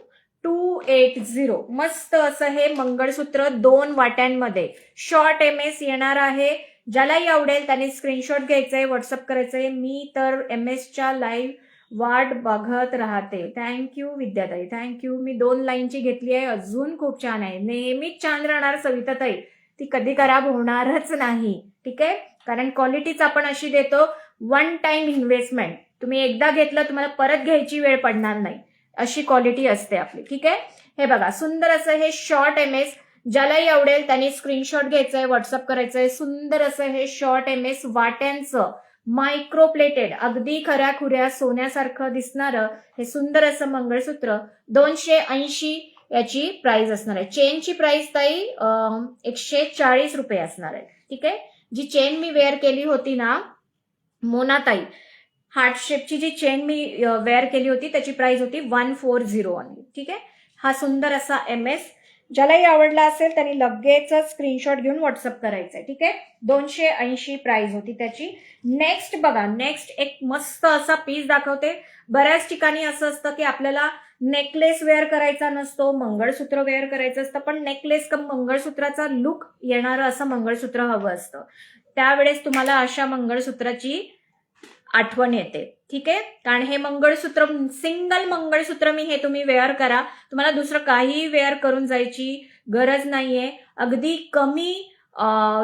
मस्त असं हे मंगळसूत्र 2 वाट्यांमध्ये शॉर्ट MS येणार आहे. ज्यालाही आवडेल त्याने स्क्रीनशॉट घ्यायचंय, व्हॉट्सअप करायचंय. मी तर MSच्या लाईव्ह वाट बघत राहते. थँक्यू विद्याताई, थँक्यू. मी 2 लाईनची घेतली आहे, अजून खूप छान आहे. नेहमीच छान राहणार सविताताई, ती कधी खराब होणारच नाही. ठीक आहे, कारण क्वालिटीच आपण अशी देतो, 1 टाइम इन्व्हेस्टमेंट. तुम्ही एकदा घेतलं तुम्हाला परत घ्यायची वेळ पडणार नाही, अशी क्वालिटी असते आपली. ठीक आहे, हे बघा सुंदर असं हे शॉर्ट MS. ज्यालाही आवडेल त्यांनी स्क्रीनशॉट घ्यायचंय, व्हॉट्सअप करायचंय. सुंदर असं हे शॉर्ट MS वाट्यांचं मायक्रोप्लेटेड, अगदी खऱ्याखुऱ्या सोन्यासारखं दिसणारं हे सुंदर असं मंगळसूत्र 280 याची प्राइस असणार आहे. चेनची प्राइस ताई 140 रुपये असणार आहे. ठीक आहे, जी चेन मी वेअर केली होती ना मोनाताई, हार्ट शेपची जी चेन मी वेअर केली होती त्याची प्राइस होती 140 ओनली. ठीक आहे. हा सुंदर असा MS. ज्यालाही आवडला असेल त्यांनी लगेच स्क्रीनशॉट घेऊन व्हॉट्सअप करायचंय. ठीक आहे. 280 प्राइस होती त्याची. नेक्स्ट बघा, नेक्स्ट एक मस्त असा पीस दाखवते. बऱ्याच ठिकाणी असं असतं की आपल्याला नेकलेस वेअर करायचा नसतो, मंगळसूत्र वेअर करायचं असतं, पण नेकलेस का मंगळसूत्राचा लुक येणारं असं मंगळसूत्र हवं असतं. त्यावेळेस तुम्हाला अशा मंगळसूत्राची आठवण येते. ठीक आहे. कारण हे मंगळसूत्र सिंगल मंगळसूत्र हे तुम्ही वेअर करा, तुम्हाला दुसरं काही वेअर करून जायची गरज नाहीये. अगदी कमी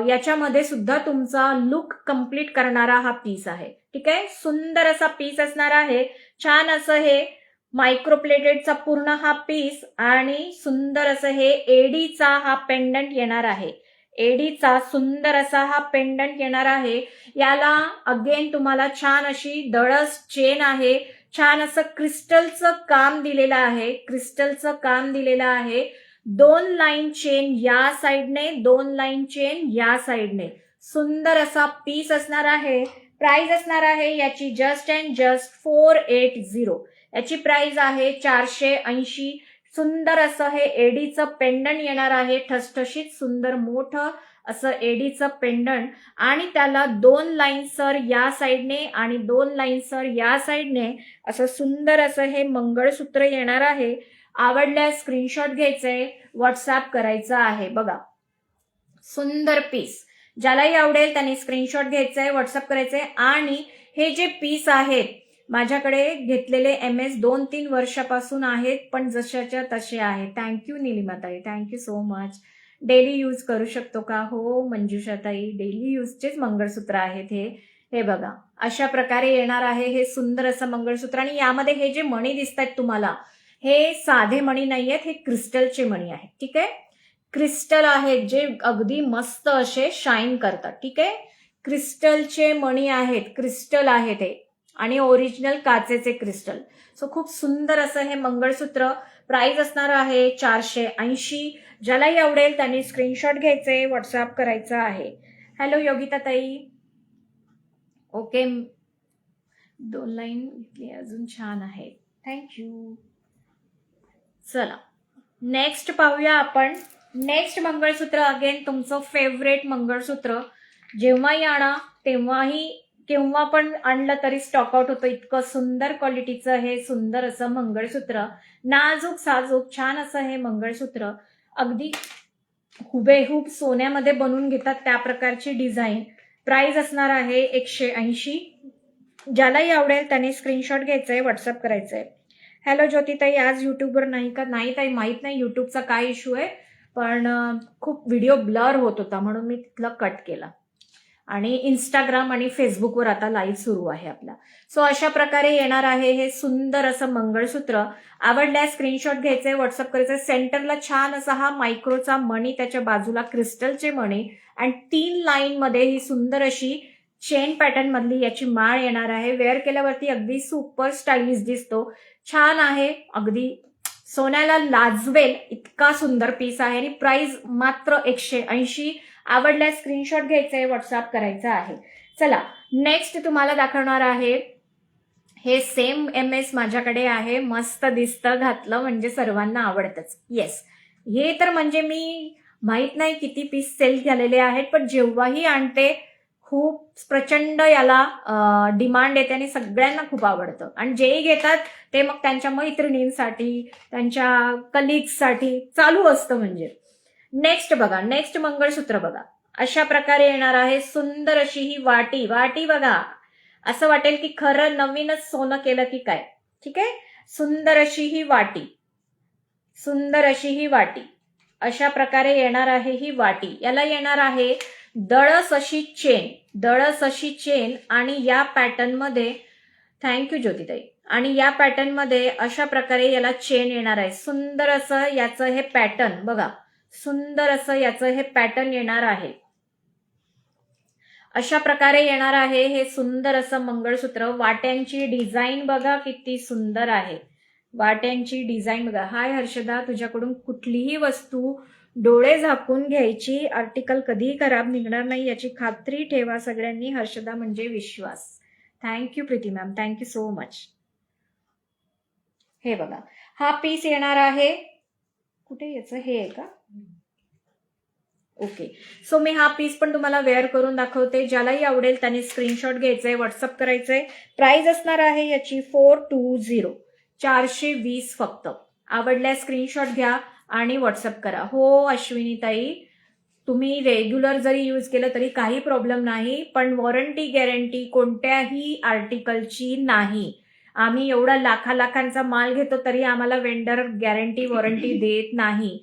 याच्यामध्ये सुद्धा तुमचा लुक कंप्लीट करणारा हा पीस आहे. ठीक आहे. सुंदर असा पीस असणार आहे. छान असं हे मायक्रोप्लेटेडचा पूर्ण हा पीस आणि सुंदर असं हे एडीचा हा पेंडंट येणार आहे. एडीचा सुंदर असा हा पेंडंट येणार आहे. याला अगेन तुम्हाला छान अशी दळस चेन आहे. छान असं क्रिस्टलचं काम दिलेलं आहे. क्रिस्टलचं काम दिलेलं आहे. 2 लाईन चेन या साईडने, 2 लाईन चेन या साईडने. सुंदर असा पीस असणार आहे. प्राइस असणार आहे याची जस्ट अँड जस्ट 480. याची प्राइस आहे 480. सुंदर असं हे एडीचं पेंडंट येणार आहे. ठसठशीत सुंदर मोठं असं एडीचं पेंडंट आणि त्याला 2 लाईन सर या साईडने आणि 2 लाईन सर या साईडने असं सुंदर असं हे मंगळसूत्र येणार आहे. आवडल्यास स्क्रीनशॉट घ्यायचंय, व्हॉट्सअप करायचं आहे. बघा सुंदर पीस. ज्यालाही आवडेल त्यांनी स्क्रीनशॉट घ्यायचंय, व्हॉट्सअप करायचंय. आणि हे जे पीस आहेत माझ्याकडे घेतलेले MS 2-3 वर्षापासून आहेत, पण जशाच्या तसे आहेत. थँक्यू निलिमाताई, thank you so much. Daily use करू शकतो का? हो मंजुषाताई, डेली यूजचेच मंगळसूत्र आहेत हे. हे बघा अशा प्रकारे येणार आहे हे सुंदर असं मंगळसूत्र. आणि यामध्ये हे जे मणी दिसत आहेत तुम्हाला, हे साधे मणी नाहीयेत, हे क्रिस्टलचे मणी आहेत. ठीक आहे. क्रिस्टल आहेत जे अगदी मस्त असे शाईन करतात. ठीक आहे. क्रिस्टलचे मणी आहेत, क्रिस्टल आहेत हे आणि ओरिजिनल काचेचे क्रिस्टल. सो खूप सुंदर असं हे मंगळसूत्र. प्राइस असणार आहे 480. ज्यालाही आवडेल त्यांनी स्क्रीनशॉट घ्यायचे, व्हॉट्सअप करायचं आहे. हॅलो योगिता ताई. ओके, 2 लाईन घेतली, अजून छान आहे. थँक्यू. चला नेक्स्ट पाहूया आपण. नेक्स्ट मंगळसूत्र अगेन तुमचं फेवरेट मंगळसूत्र. जेव्हाही आणा तेव्हाही, केव्हा पण आणलं तरी स्टॉक आउट होतं. इतकं सुंदर क्वालिटीचं हे सुंदर असं मंगळसूत्र. नाजूक साजूक छान असं हे मंगळसूत्र. अगदी हुबेहूब सोन्यामध्ये बनवून घेतात त्या प्रकारची डिझाईन. प्राइस असणार आहे 180. ज्यालाही आवडेल त्याने स्क्रीनशॉट घ्यायचंय, व्हॉट्सअप करायचंय. हॅलो ज्योतिताई, आज युट्यूबवर नाही का? नाही ताई, माहित नाही युट्यूबचा काय इश्यू आहे, पण खूप व्हिडिओ ब्लर होत होता म्हणून मी तिथला कट केला. आणि इंस्टाग्राम आणि फेसबुकवर आता लाईव्ह सुरू आहे आपला. सो अशा प्रकारे येणार आहे हे सुंदर असं मंगळसूत्र. आवडल्यास स्क्रीनशॉट घ्यायचे, व्हॉट्सअप करायचे. सेंटरला छान असा हा मायक्रोचा मणी, त्याच्या बाजूला क्रिस्टलचे मणी आणि 3 लाईन मध्ये ही सुंदर अशी चेन पॅटर्न मधली याची माळ येणार आहे. वेअर केल्यावरती अगदी सुपर स्टायलिश दिसतो. छान आहे, अगदी सोन्याला लाजवेल इतका सुंदर पीस आहे. आणि प्राइस मात्र 180. आवडल्यास स्क्रीनशॉट घ्यायचंय, व्हॉट्सअप करायचं आहे. चला नेक्स्ट तुम्हाला दाखवणार आहे. हे सेम MS माझ्याकडे आहे. मस्त दिसतं, घातलं म्हणजे सर्वांना आवडतंच. येस, हे तर म्हणजे मी माहित नाही किती पीस सेल झालेले आहेत, पण जेव्हाही आणते खूप प्रचंड याला डिमांड येते आणि सगळ्यांना खूप आवडतं. आणि जेही घेतात ते मग त्यांच्या मैत्रिणींसाठी, त्यांच्या कलिग्ससाठी चालू असतं. म्हणजे नेक्स्ट बघा, नेक्स्ट मंगळसूत्र बघा. अशा प्रकारे येणार आहे. सुंदर अशी ही वाटी. वाटी बघा, असं वाटेल की खरं नवीनच सोनं केलं की काय. ठीक आहे. सुंदर अशी ही वाटी, सुंदर अशी ही वाटी. अशा प्रकारे येणार आहे ही वाटी. याला येणार आहे दळस अशी चेन, दळस अशी चेन. आणि या पॅटर्न मध्ये, थँक्यू ज्योतिताई, आणि या पॅटर्न मध्ये अशा प्रकारे याला चेन येणार आहे. सुंदर असं याचं हे पॅटर्न बघा, सुंदर असं याचं हे पॅटर्न येणार आहे. अशा प्रकारे येणार आहे हे सुंदर असं मंगळसूत्र. वाट्यांची डिझाईन बघा किती सुंदर आहे. वाट्यांची डिझाईन बघा. हाय हर्षदा, तुझ्याकडून कुठलीही वस्तू डोळे झाकून घ्यायची, आर्टिकल कधीही खराब निघणार नाही याची खात्री ठेवा सगळ्यांनी. हर्षदा म्हणजे विश्वास. Thank you Preeti ma'am, thank you so much. हे बघा, हा पीस येणार आहे, कुठे याचं हे आहे का? ओके. सो मी हा पीस पण तुम्हाला वेअर करून दाखवते. ज्यालाही आवडेल त्याने स्क्रीनशॉट घ्यायचंय, व्हॉट्सअप करायचंय. प्राइस असणार आहे याची 420, 420 फक्त. आवडल्यास स्क्रीनशॉट घ्या आणि व्हॉट्सअप करा. हो अश्विनी ताई, तुम्ही रेग्युलर जरी यूज केलं तरी काही प्रॉब्लेम नाही, पण वॉरंटी गॅरंटी कोणत्याही आर्टिकलची नाही. आम्ही एवढा लाखांचा माल घेतो तरी आम्हाला वेंडर गॅरंटी वॉरंटी देत नाही.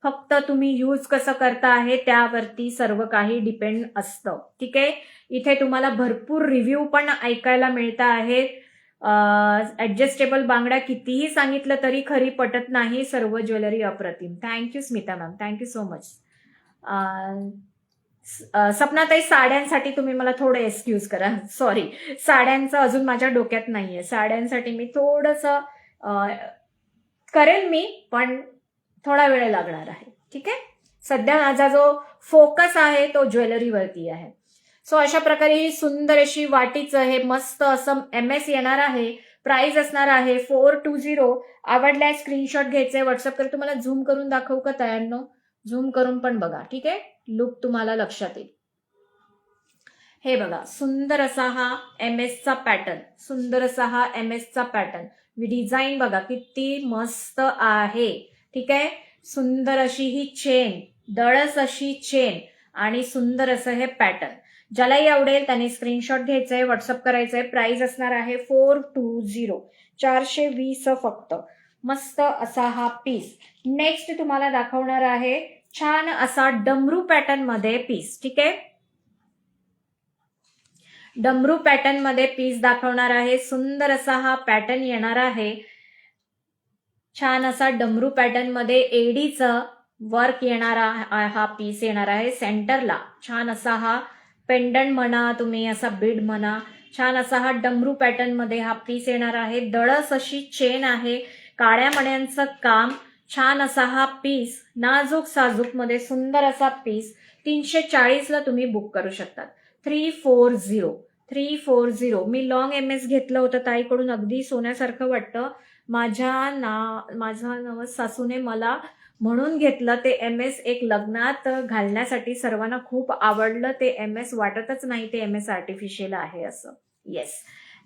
फक्त तुम्ही यूज कसं करता आहे त्यावरती सर्व काही डिपेंड असतं. ठीक आहे. इथे तुम्हाला भरपूर रिव्ह्यू पण ऐकायला मिळत आहेत. ऍडजस्टेबल बांगड्या कितीही सांगितलं तरी खरी पटत नाही. सर्व ज्वेलरी अप्रतिम. Thank you Smita ma'am, thank you so much. सपनाताई, साड्यांसाठी तुम्ही मला थोडं एक्सक्यूज करा, सॉरी. साड्यांचं अजून माझ्या डोक्यात नाहीये. साड्यांसाठी मी थोडंसं करेल मी, पण थोडा वेळ लागणार आहे. ठीक आहे. सध्या माझा जो फोकस आहे तो ज्वेलरीवरती आहे. सो अशा प्रकारे ही सुंदर अशी वाटीचं हे मस्त असं MS येणार आहे. प्राइस असणार आहे 420. आवडल्यास स्क्रीनशॉट घ्यायचे, व्हॉट्सअप कर. तुम्हाला झूम करून दाखवू का तयांनो? झूम करून पण बघा. ठीक आहे. लुक तुम्हाला लक्षात येईल. हे बघा, सुंदर असा हा MS चा पॅटर्न, सुंदर असा हा MS चा पॅटर्न. डिझाईन बघा किती मस्त आहे. ठीक आहे. सुंदर अशी ही चेन, दळस अशी चेन आणि सुंदर असं हे पॅटर्न. ज्यालाही आवडेल त्याने स्क्रीनशॉट घ्यायचंय, व्हॉट्सअप करायचंय. प्राइस असणार आहे 420, 420 फक्त. मस्त असा हा पीस. नेक्स्ट तुम्हाला दाखवणार आहे छान असा डमरू पॅटर्न मध्ये पीस. ठीक आहे. डमरू पॅटर्न मध्ये पीस दाखवणार आहे. सुंदर असा हा पॅटर्न येणार आहे. छान असा डमरू पॅटर्न मध्ये एडीचं वर्क येणारा हा पीस येणार आहे. सेंटरला छान असा हा पेंडंट म्हणा, तुम्ही असा बीड म्हणा, छान असा हा डमरू पॅटर्न मध्ये हा पीस येणार आहे. दळस अशी चेन आहे, काळ्या मण्यांचं काम. छान असा हा पीस, नाजूक साजूक मध्ये सुंदर असा पीस. 340 तुम्ही बुक करू शकतात. 340. मी लॉंग MS घेतलं होतं ताईकडून, अगदी सोन्यासारखं वाटतं. माझ्या नवस सासूने मला म्हणून घेतलं ते MS. एक लग्नात घालण्यासाठी सर्वांना खूप आवडलं ते MS. वाटतच नाही ते MS आर्टिफिशियल आहे असं. येस,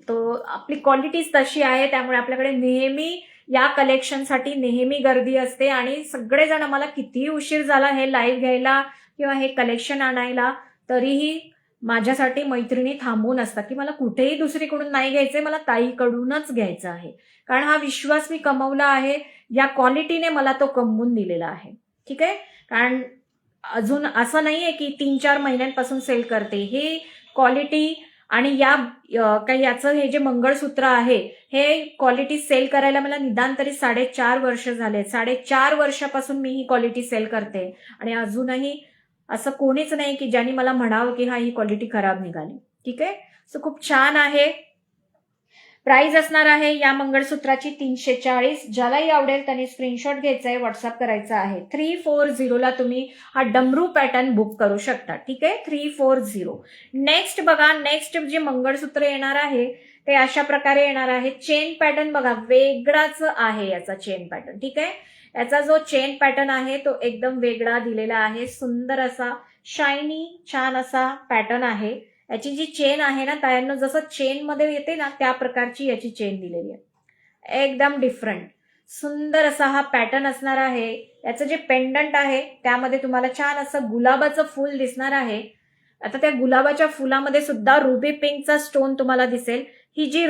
तो आपली क्वालिटीज तशी आहे, त्यामुळे आपल्याकडे नेहमी या कलेक्शनसाठी नेहमी गर्दी असते. आणि सगळेजण मला कितीही उशीर झाला हे लाईव्ह घ्यायला किंवा हे कलेक्शन आणायला, तरीही माझ्यासाठी मैत्रिणी थांबून असतात की मला कुठेही दुसरीकडून नाही घ्यायचंय, मला ताईकडूनच घ्यायचं आहे. कारण हा विश्वास मी कमवला आहे, या क्वालिटीने मला तो कमवून दिलेला आहे. ठीक आहे. कारण अजून असं नाहीये की 3-4 महिन्यांपासून सेल करते. हे क्वालिटी आणि काही याचं हे जे मंगळसूत्र आहे हे क्वालिटी सेल करायला मला निदान तरी 4.5 वर्ष झाले. 4.5 वर्षापासून मी ही क्वालिटी सेल करते आणि अजूनही असं कोणीच नाही की ज्यांनी मला म्हणावं की ही क्वालिटी खराब निघाली. ठीक आहे. सो खूप छान आहे. प्राइस असणार आहे या मंगळसूत्राची 340. ज्यालाही आवडेल त्याने स्क्रीनशॉट घ्यायचा आहे, व्हॉट्सअप करायचा आहे. 340 तुम्ही हा डमरू पॅटर्न बुक करू शकता. ठीक आहे. 340. नेक्स्ट बघा, नेक्स्ट जे मंगळसूत्र येणार आहे ते अशा प्रकारे येणार आहे. चेन पॅटर्न बघा वेगळाच आहे याचा चेन पॅटर्न. ठीक आहे. याचा जो चेन पॅटर्न आहे तो एकदम वेगळा दिलेला आहे. सुंदर असा शायनी छान असा पॅटर्न आहे. याची जी चेन आहे ना तायांनो, जसं चेन मध्ये येते ना त्या प्रकारची याची चेन दिलेली आहे. एकदम डिफरंट सुंदर असा हा पॅटर्न असणार आहे. याचं जे पेंडंट आहे त्यामध्ये तुम्हाला छान असं गुलाबाचं फूल दिसणार आहे. आता त्या गुलाबाच्या फुलामध्ये सुद्धा रुबी पिंकचा स्टोन तुम्हाला दिसेल. ही जी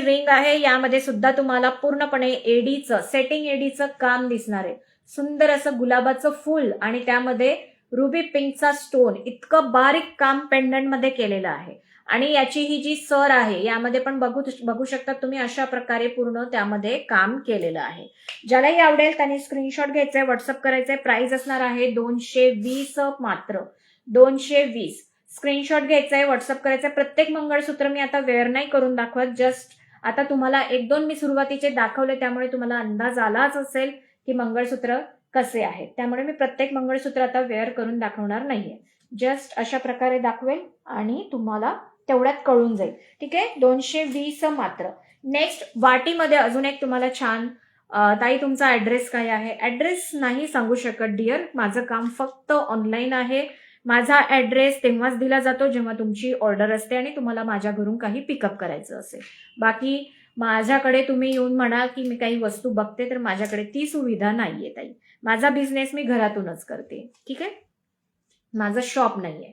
रिंग आहे यामध्ये सुद्धा तुम्हाला पूर्णपणे एडीचं, सेटिंग एडीचं काम दिसणार आहे. सुंदर असं गुलाबाचं फूल आणि त्यामध्ये रुबी पिंकचा स्टोन, इतकं बारीक काम पेंडंट मध्ये केलेलं आहे. आणि याची ही जी सर आहे यामध्ये पण बघू शकता तुम्ही, अशा प्रकारे पूर्ण त्यामध्ये काम केलेलं आहे. ज्यालाही आवडेल त्याने स्क्रीनशॉट घ्यायचंय, व्हॉट्सअप करायचंय. प्राइस असणार आहे 220 मात्र. 220. स्क्रीनशॉट घ्यायचाय, व्हॉट्सअप करायचंय. प्रत्येक मंगळसूत्र मी आता वेअर नाही करून दाखवत, जस्ट आता तुम्हाला 1-2 मी सुरुवातीचे दाखवले त्यामुळे तुम्हाला अंदाज आलाच असेल की मंगळसूत्र कसे आहेत. त्यामुळे मी प्रत्येक मंगळसूत्र आता वेअर करून दाखवणार नाहीये. जस्ट अशा प्रकारे दाखवेल आणि तुम्हाला तेवढ्यात कळून जाईल. ठीक आहे, 220 मात्र. नेक्स्ट वाटीमध्ये अजून एक तुम्हाला छान, ताई तुमचा ऍड्रेस काय आहे? ऍड्रेस नाही सांगू शकत डिअर, माझं काम फक्त ऑनलाईन आहे. माझा ऍड्रेस तेव्हाच दिला जातो जेव्हा तुमची ऑर्डर असते आणि तुम्हाला माझ्या घरून काही पिकअप करायचं असेल. बाकी माझ्याकडे तुम्ही येऊन म्हणा की मी काही वस्तू बघते, तर माझ्याकडे ती सुविधा नाहीये ताई. माझा बिझनेस मी घरातूनच करते. ठीक आहे, माझं शॉप नाहीये.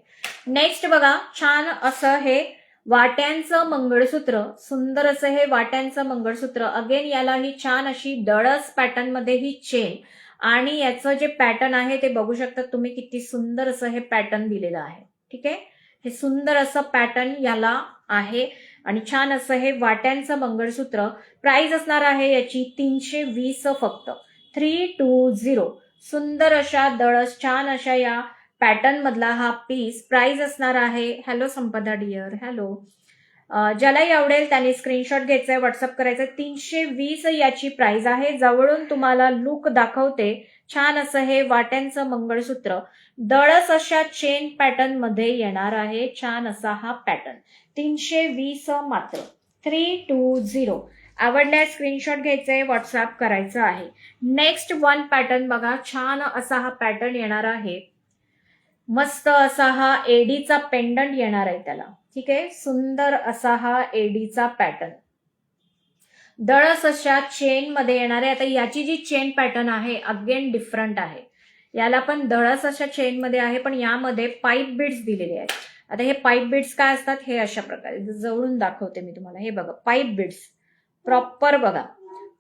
नेक्स्ट बघा, छान असं हे वाट्यांचं मंगळसूत्र, सुंदर असं हे वाट्यांचं मंगळसूत्र. अगेन याला ही छान अशी डळस पॅटर्न मध्ये ही चेन आणि याचं जे पॅटर्न आहे ते बघू शकता तुम्ही, किती सुंदर असं हे पॅटर्न दिलेलं आहे. ठीक आहे, हे सुंदर असं पॅटर्न याला आहे आणि छान असं हे वाट्यांचं मंगळसूत्र. प्राइस असणार आहे याची 320 फक्त, 320. सुंदर अशा डळस छान अशा या पॅटर्न मधला हा पीस. प्राइस असणार आहे, हॅलो संपदा डिअर, हॅलो, ज्यालाही आवडेल त्यांनी स्क्रीनशॉट घ्यायचाय, व्हॉट्सअप करायचंय. 320 याची प्राइस आहे. जवळून तुम्हाला लुक दाखवते. छान असं हे वाट्यांचं मंगळसूत्र डळस अशा चेन पॅटर्न मध्ये येणार आहे. छान असा हा पॅटर्न, 320 मात्र, 320. आवडल्यास स्क्रीनशॉट घ्यायचंय, व्हॉट्सअप करायचं आहे. नेक्स्ट वन पॅटर्न बघा, छान असा हा पॅटर्न येणार आहे. मस्त असा हा एडीचा पेंडंट येणार आहे त्याला. ठीक आहे, सुंदर असा हा एडीचा पॅटर्न डळस अशा चेन मध्ये येणार आहे. आता याची जी चेन पॅटर्न आहे अगेन डिफरंट आहे. याला पण डळस अशा चेन मध्ये आहे, पण यामध्ये पाईप बीड्स दिलेले आहेत. आता हे पाईप बीड्स काय असतात हे अशा प्रकारे जवळून दाखवते मी तुम्हाला. हे बघा, पाईप बीड्स प्रॉपर बघा,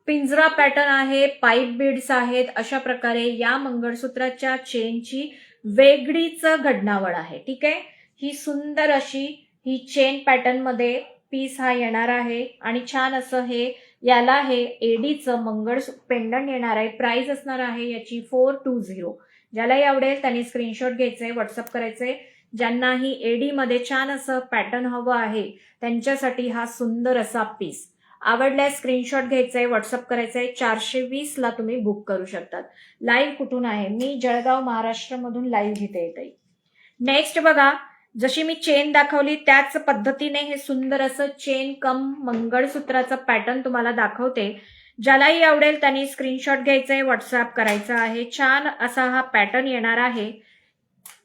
पिंजरा पॅटर्न आहे, पाईप बीड्स आहेत. अशा प्रकारे या मंगळसूत्राच्या चेनची वेगळीच घडणावळ आहे. ठीक आहे, ही सुंदर अशी ही चेन पॅटर्न मध्ये पीस हा येणार आहे आणि छान असं हे याला हे एडीचं मंगळ पेंडंट येणार आहे. प्राइस असणार आहे याची 420. ज्यालाही आवडेल त्यांनी स्क्रीनशॉट घ्यायचंय, व्हॉट्सअप करायचंय. ज्यांनाही एडी मध्ये छान असं पॅटर्न हवं आहे त्यांच्यासाठी हा सुंदर असा पीस. आवडल्यास स्क्रीनशॉट घ्यायचंय, व्हॉट्सअप करायचंय. 420 ला तुम्ही बुक करू शकतात. लाईव्ह कुठून आहे? मी जळगाव महाराष्ट्र मधून लाईव्ह घेते येते. नेक्स्ट बघा, जशी मी चेन दाखवली त्याच पद्धतीने हे सुंदर असं चेन कम मंगळसूत्राचं पॅटर्न तुम्हाला दाखवते. ज्यालाही आवडेल त्यांनी स्क्रीनशॉट घ्यायचंय, व्हॉट्सअप करायचं आहे. छान असा हा पॅटर्न येणार आहे.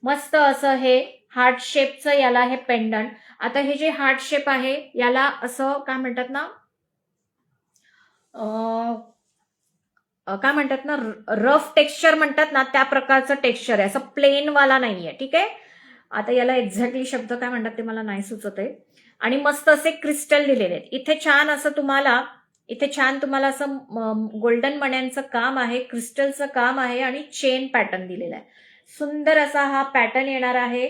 मस्त असं हे हार्ट शेपचं याला हे पेंडंट. आता हे जे हार्ट शेप आहे याला असं काय म्हणतात ना, काय म्हणतात ना, रफ टेक्स्चर म्हणतात ना, त्या प्रकारचं टेक्स्चर आहे, असं प्लेन वाला नाहीये. ठीक आहे, आता याला एक्झॅक्टली शब्द काय म्हणतात ते मला नाही सुचत आहे. आणि मस्त असे क्रिस्टल दिलेले आहेत इथे. छान असं तुम्हाला इथे छान तुम्हाला असं गोल्डन मण्यांचं काम आहे, क्रिस्टलचं काम आहे आणि चेन पॅटर्न दिलेला आहे. सुंदर असा हा पॅटर्न येणार आहे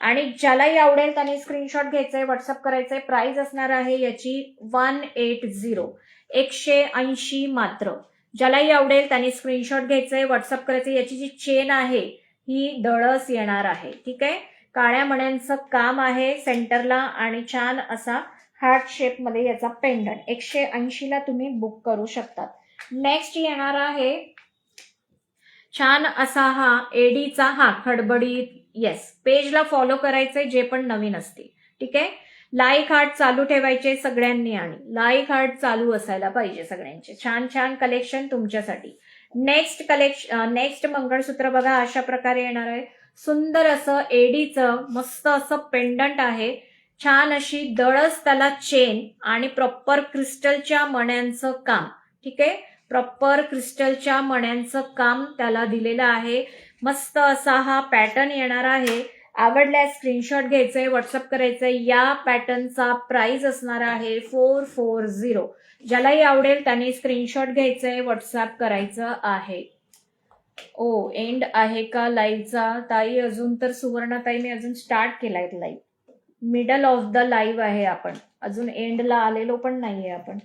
आणि ज्यालाही आवडेल त्याने स्क्रीनशॉट घ्यायचंय, व्हॉट्सअप करायचंय. प्राइस असणार आहे याची 180, 180 मात्र. ज्यालाही आवडेल त्याने स्क्रीनशॉट घ्यायचंय, व्हॉट्सअप करायचं. याची जी चेन आहे ही डळस येणार आहे. ठीक आहे, काळ्या मण्यांचं काम आहे सेंटरला आणि छान असा हार्ट शेप मध्ये याचा पेंडंट. 180 ला तुम्ही बुक करू शकतात. नेक्स्ट येणार आहे छान असा हा एडीचा हा खडबडीत. येस, पेजला फॉलो करायचंय जे पण नवीन असतील. ठीक आहे, लाईक हार्ट चालू ठेवायचे सगळ्यांनी आणि लाईक हार्ट चालू असायला पाहिजे सगळ्यांचे. छान छान कलेक्शन तुमच्यासाठी. नेक्स्ट मंगळसूत्र बघा अशा प्रकारे येणार आहे. सुंदर असं एडीचं मस्त असं पेंडंट आहे. छान अशी डळस त्याला चेन आणि प्रॉपर क्रिस्टलच्या मण्यांचं काम. ठीक आहे, प्रॉपर क्रिस्टलच्या मण्यांचं काम त्याला दिलेलं आहे. मस्त असा हा पॅटर्न येणार आहे. आवडल्यास स्क्रीनशॉट घ्यायचंय, व्हॉट्सअप करायचंय. या पॅटर्नचा प्राइस असणार आहे 440. ज्यालाही आवडेल त्याने स्क्रीनशॉट घ्यायचंय, व्हॉट्सअप करायचं आहे. ओ एंड आहे का लाईव्हचा ताई? अजून तर सुवर्णाताई मी अजून स्टार्ट केलाय live, middle of the live आहे आपण, अजून एंडला आलेलो पण नाहीये आपण.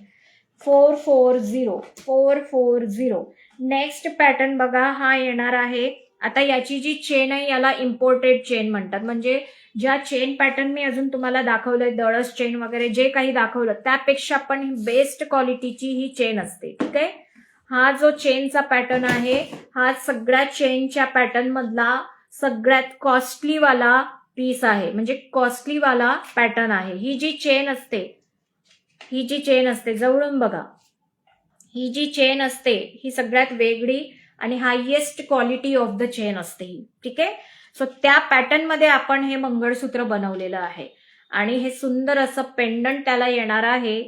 440. नेक्स्ट पॅटर्न बघा हा येणार आहे. आता याची जी चेन आहे याला इम्पोर्टेड चेन म्हणतात. म्हणजे ज्या चेन पॅटर्न मी अजून तुम्हाला दाखवलंय, दळस चेन वगैरे जे काही दाखवलं त्यापेक्षा पण बेस्ट क्वालिटीची ही चेन असते. ठीक आहे, हा जो चेनचा पॅटर्न आहे हा सगळ्या चेनच्या पॅटर्न मधला सगळ्यात कॉस्टली वाला पीस आहे, म्हणजे कॉस्टली वाला पॅटर्न आहे. ही जी चेन असते जवळून बघा, ही जी चेन असते ही सगळ्यात वेगळी आणि highest quality of the chain असते ही. ठीक आहे. सो त्या पॅटर्न मध्ये आपण हे मंगळसूत्र बनवलेलं आहे आणि हे सुंदर असं पेंडंट त्याला येणार आहे.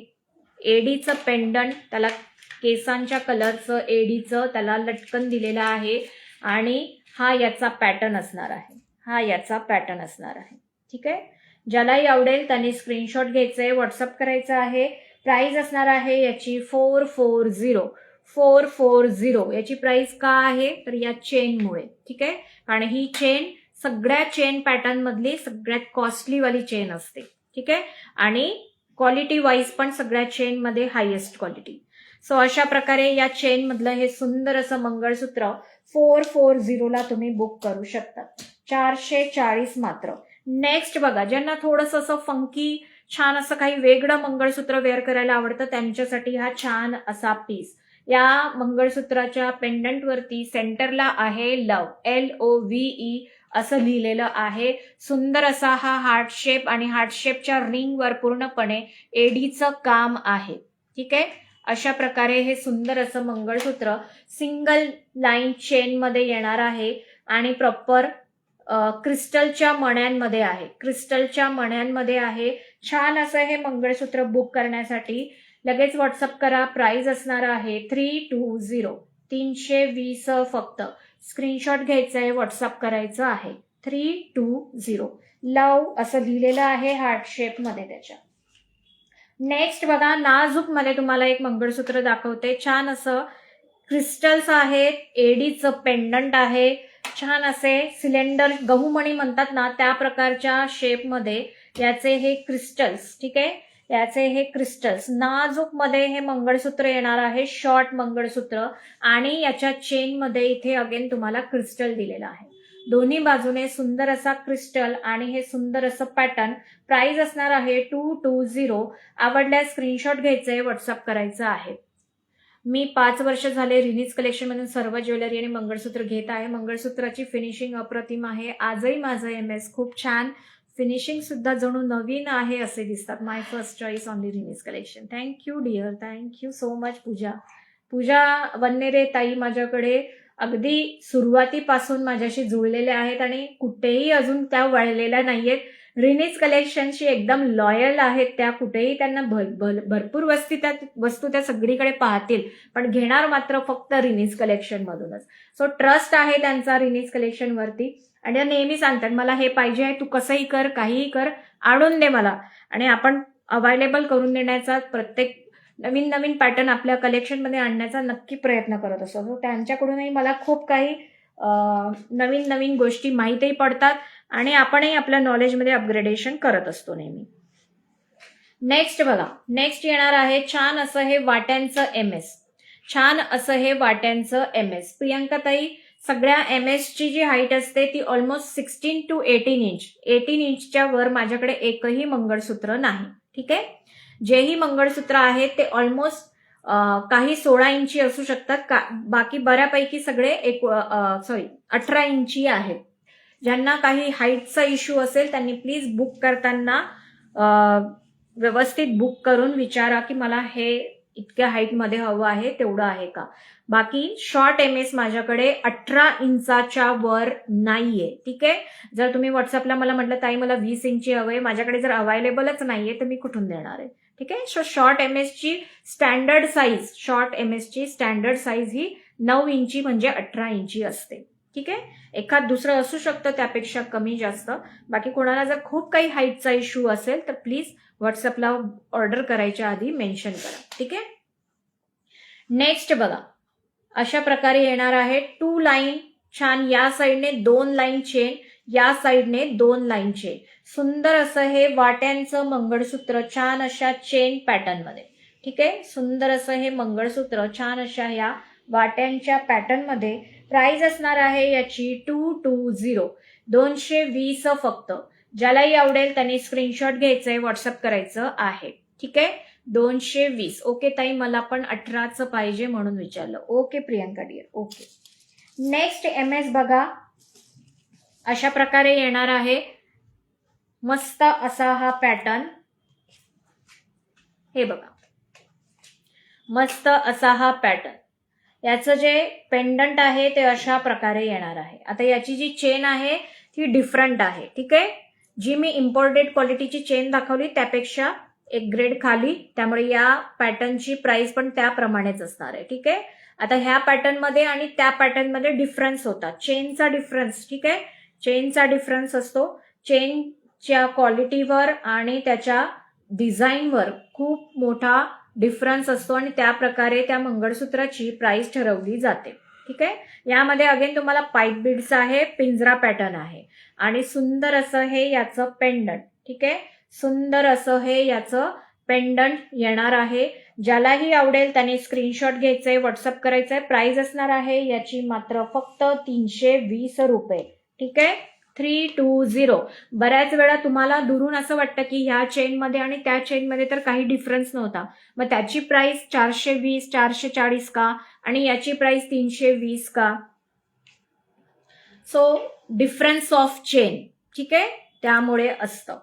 एडीचं पेंडंट, त्याला केसांच्या कलरचं एडीचं त्याला लटकन दिलेलं आहे आणि हा याचा पॅटर्न असणार आहे. ठीक आहे. ज्यालाही आवडेल त्यांनी स्क्रीनशॉट घ्यायचंय, व्हॉट्सअप करायचं आहे. प्राइस असणार आहे याची 440 याची प्राइस का आहे तर या चेनमुळे. ठीक आहे. आणि ही चेन सगळ्या चेन पॅटर्न मधली सगळ्यात कॉस्टली वाली चेन असते. ठीक आहे. आणि क्वालिटी वाईज पण सगळ्या चेन मध्ये हायेस्ट क्वालिटी. सो अशा प्रकारे या चेन मधलं हे सुंदर असं मंगळसूत्र 440 तुम्ही बुक करू शकता. 440 मात्र. नेक्स्ट बघा, ज्यांना थोडंसं असं फंकी छान असं काही वेगळं मंगळसूत्र वेअर करायला आवडतं त्यांच्यासाठी हा छान असा पीस. या मंगळसूत्राच्या पेंडंट वरती सेंटरला आहे लव, LOVE असं लिहिलेलं आहे. सुंदर असा हा हार्ट शेप आणि हार्ट शेपच्या रिंगवर पूर्णपणे एडीचं काम आहे. ठीक आहे. अशा प्रकारे हे सुंदर असं मंगळसूत्र सिंगल लाईन चेन मध्ये येणार आहे आणि प्रॉपर क्रिस्टलच्या मण्यांमध्ये आहे. छान असं हे मंगळसूत्र बुक करण्यासाठी लगेच व्हॉट्सअप करा. प्राइस असणार आहे 320 फक्त. स्क्रीनशॉट घ्यायचंय, व्हॉट्सअप करायचं आहे. 320 लव असं लिहिलेलं आहे हार्ट शेप मध्ये त्याच्या. नेक्स्ट बघा, नाजूक मध्ये तुम्हाला एक मंगळसूत्र दाखवते. छान असं क्रिस्टल्स आहेत, एडीचं पेंडंट आहे. छान असे सिलेंडर गहूमणी म्हणतात ना त्या प्रकारच्या शेपमध्ये याचे हे क्रिस्टल्स. ठीक आहे. याचे हे क्रिस्टल्स नाजूक मध्ये हे मंगळसूत्र येणार आहे. शॉर्ट मंगळसूत्र आणि याच्या चेन मध्ये इथे अगेन तुम्हाला क्रिस्टल दिलेलं आहे. दोन्ही बाजूने सुंदर असा क्रिस्टल आणि हे सुंदर असं पॅटर्न. प्राइस असणार आहे 220. आवडल्यास स्क्रीनशॉट घ्यायचंय, व्हॉट्सअप करायचं आहे. मी 5 वर्ष झाले रिनीज कलेक्शन मधून सर्व ज्वेलरी आणि मंगळसूत्र घेत आहे. मंगळसूत्राची फिनिशिंग अप्रतिम आहे. आजही माझं MS खूप छान, फिनिशिंग सुद्धा जणू नवीन आहे असे दिसतात. My first choice only Rini's collection. Thank you dear, thank you so much. Pooja Vannere tai माझ्याकडे अगदी सुरुवातीपासून माझ्याशी जुळलेल्या आहेत आणि कुठेही अजून त्या वळलेल्या नाहीयेत. रिनीज कलेक्शनशी एकदम लॉयल आहेत त्या. कुठेही त्यांना भरपूर वस्तू त्या सगळीकडे पाहतील पण घेणार मात्र फक्त रिनीज कलेक्शन मधूनच. सो ट्रस्ट आहे त्यांचा रिनीज कलेक्शन वरती आणि त्या नेहमी सांगतात मला हे पाहिजे आहे, तू कसंही कर, काहीही कर, आणून दे मला. आणि आपण अवेलेबल करून देण्याचा, प्रत्येक नवीन पॅटर्न आपल्या कलेक्शन मध्ये आणण्याचा नक्की प्रयत्न करत असतो. सो त्यांच्याकडूनही मला खूप काही नवीन गोष्टी माहितीही पडतात आणि आपणही आपल्या नॉलेजमध्ये अपग्रेडेशन करत असतो नेहमी. नेक्स्ट बघा, नेक्स्ट येणार आहे छान असं हे वाट्यांचं MS. प्रियंका ताई, सगळ्या MS ची जी हाईट असते ती ऑलमोस्ट 16 to 18 इंच. 18 इंचच्या वर माझ्याकडे एकही मंगळसूत्र नाही. ठीक आहे. जेही मंगळसूत्र आहेत ते ऑलमोस्ट काही 16 इंची असू शकतात, बाकी बऱ्यापैकी सगळे 18 इंची आहेत. ज्यांना काही हाईटचा इश्यू असेल त्यांनी प्लीज बुक करताना व्यवस्थित बुक करून विचारा की मला हे इतक्या हाईटमध्ये हवं आहे, तेवढं आहे का. बाकी शॉर्ट MS माझ्याकडे 18 इंचाच्या वर नाहीये. ठीक आहे. जर तुम्ही व्हॉट्सअपला मला म्हटलं ताई मला 20 इंची हवंय, माझ्याकडे जर अवेलेबलच नाहीये तर मी कुठून देणार आहे. ठीक आहे. सो शॉर्ट MS ची स्टँडर्ड साईज ही 9 इंची म्हणजे 18 इंची असते. ठीक आहे. एखाद दुसरं असू शकतं त्यापेक्षा कमी जास्त. बाकी कोणाला जर खूप काही हाईटचा इश्यू असेल तर प्लीज व्हॉट्सअपला ऑर्डर करायच्या आधी मेन्शन करा. ठीक आहे. नेक्स्ट बघा, अशा प्रकारे येणार आहे 2 लाईन. छान या साईडने 2 लाईन चेन, या साईडने 2 लाईन चेन. सुंदर असं हे वाट्यांचं मंगळसूत्र छान अशा चेन पॅटर्न मध्ये. ठीक आहे. सुंदर असं हे मंगळसूत्र छान अशा या वाट्यांच्या पॅटर्न मध्ये. प्राइस असणार आहे याची 220 फक्त. ज्यालाही आवडेल त्यांनी स्क्रीनशॉट घ्यायचंय, व्हॉट्सअप करायचं आहे. ठीक आहे. 220. ओके ताई, मला पण 18चं पाहिजे म्हणून विचारलं. Okay Priyanka dear, okay. Next MS बघा, अशा प्रकारे येणार आहे. मस्त असा हा पॅटर्न, हे बघा, मस्त असा हा पॅटर्न. याचं जे पेंडंट आहे ते अशा प्रकारे येणार आहे. आता याची जी चेन आहे ती डिफरंट आहे, ठीक आहे. जी मी इम्पोर्टेड क्वालिटीची चेन दाखवली त्यापेक्षा एक ग्रेड खाली, त्यामुळे या पॅटर्नची प्राइस पण त्याप्रमाणेच असणार आहे, ठीक आहे. आता ह्या पॅटर्नमध्ये आणि त्या पॅटर्नमध्ये डिफरन्स होता, चेनचा डिफरन्स, ठीक आहे. चेनचा डिफरन्स असतो, चेनच्या क्वालिटीवर आणि त्याच्या डिझाईनवर खूप मोठा डिफरन्स असतो आणि त्या प्रकारे त्या मंगळसूत्राची प्राइस ठरवली जाते, ठीक आहे. यामध्ये अगेन तुम्हाला पाईप बीड्स आहे, पिंजरा पॅटर्न आहे आणि सुंदर असं हे याचं पेंडंट, ठीक आहे. सुंदर असं हे याचं पेंडंट येणार आहे. ज्यालाही आवडेल त्याने स्क्रीनशॉट घ्यायचंय, व्हॉट्सअप करायचंय. प्राइस असणार आहे याची मात्र फक्त 320 रुपये, ठीक आहे. 320. बऱ्याच वेळा तुम्हाला दुरून असं वाटतं की ह्या चेनमध्ये आणि त्या चेनमध्ये तर काही डिफरन्स नव्हता, मग त्याची प्राइस 420 440 का आणि याची प्राइस 320 का? सो डिफरन्स ऑफ चेन, ठीक आहे, त्यामुळे असतं.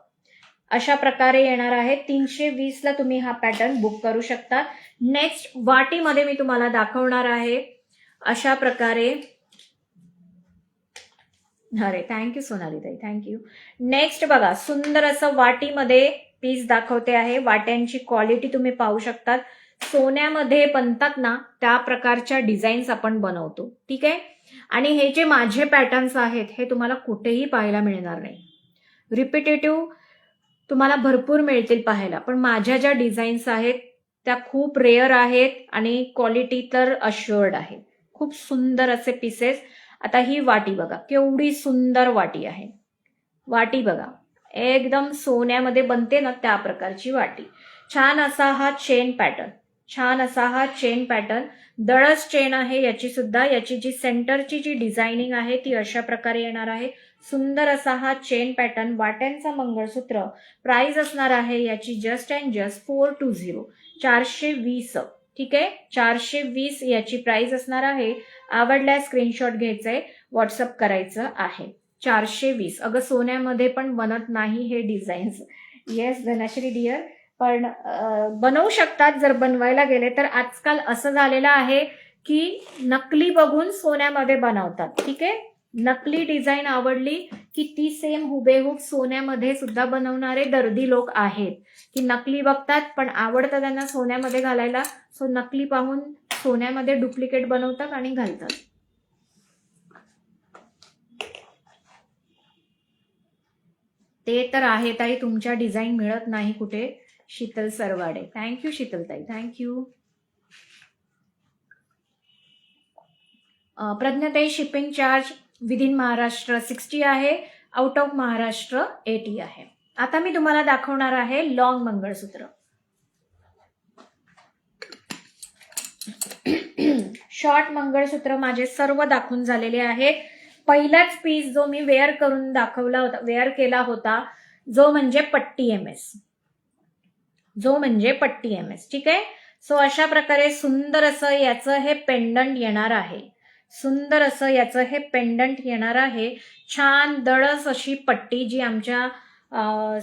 अशा प्रकारे येणार आहे. 320 ला तुम्ही हा पॅटर्न बुक करू शकता. नेक्स्ट वाटीमध्ये मी तुम्हाला दाखवणार आहे अशा प्रकारे. अरे थँक्यू सोनाली ताई, थँक्यू. नेक्स्ट बघा, सुंदर असं वाटीमध्ये पीस दाखवते आहे. वाट्यांची क्वालिटी तुम्ही पाहू शकतात. सोन्यामध्ये बनतात ना त्या प्रकारच्या डिझाईन्स आपण बनवतो, ठीक आहे. आणि हे जे माझे पॅटर्न्स आहेत हे तुम्हाला कुठेही पाहायला मिळणार नाही. रिपिटेटिव्ह तुम्हाला भरपूर मिळतील पाहायला, पण माझ्या ज्या डिझाईन्स आहेत त्या खूप रेअर आहेत आणि क्वालिटी तर अश्युअर्ड आहे. खूप सुंदर असे पीसेस. आता ही वाटी बघा, केवढी सुंदर वाटी आहे. वाटी बघा, एकदम सोन्यामध्ये बनते ना त्या प्रकारची वाटी. छान असा हा चेन पॅटर्न, छान असा हा चेन पॅटर्न. दळस चेन आहे याची सुद्धा. याची जी सेंटरची जी डिझायनिंग आहे ती अशा प्रकारे येणार आहे. सुंदर असा हा चेन पॅटर्न, वाट्यांचा मंगळसूत्र. प्राइस असणार आहे याची जस्ट अँड जस्ट 420, 420, ठीक आहे. 420 याची प्राइस असणार आहे. आवडल्यास स्क्रीनशॉट घ्यायचंय, व्हॉट्सअप करायचं आहे. 420. अगं सोन्यामध्ये पण बनत नाही हे डिझाईन्स. येस धनाश्री डिअर, पण बनवू शकतात जर बनवायला गेले तर. आजकाल असं झालेलं आहे की नकली बघून सोन्यामध्ये बनवतात, ठीक आहे. नकली डिझाईन आवडली की ती सेम हुबेहूब सोन्यामध्ये सुद्धा बनवणारे दर्दी लोक आहेत, की नकली बघतात पण आवडतं त्यांना सोन्यामध्ये घालायला, सो नकली पाहून सोन्यामध्ये डुप्लिकेट बनवतात आणि घालतात. ते तर आहे ताई, तुमच्या डिझाईन मिळत नाही कुठे. Sheetal सरवाडे, thank you Sheetal tai, thank you. प्रज्ञाताई, शिपिंग चार्ज विदिन महाराष्ट्र 60 आहे, आउट ऑफ महाराष्ट्र 80 आहे. आता मी तुम्हाला दाखवणार आहे लॉंग मंगळसूत्र. शॉर्ट मंगळसूत्र माझे सर्व दाखवून झालेले आहेत. पहिलाच पीस जो मी वेअर करून दाखवला होता, वेअर केला होता, जो म्हणजे पट्टी एमएस, जो म्हणजे पट्टी एमएस, ठीक आहे. सो अशा प्रकारे सुंदर असं याचं हे पेंडंट येणार आहे. सुंदर असं याचं हे पेंडंट येणार आहे. छान दळस अशी पट्टी, जी आमच्या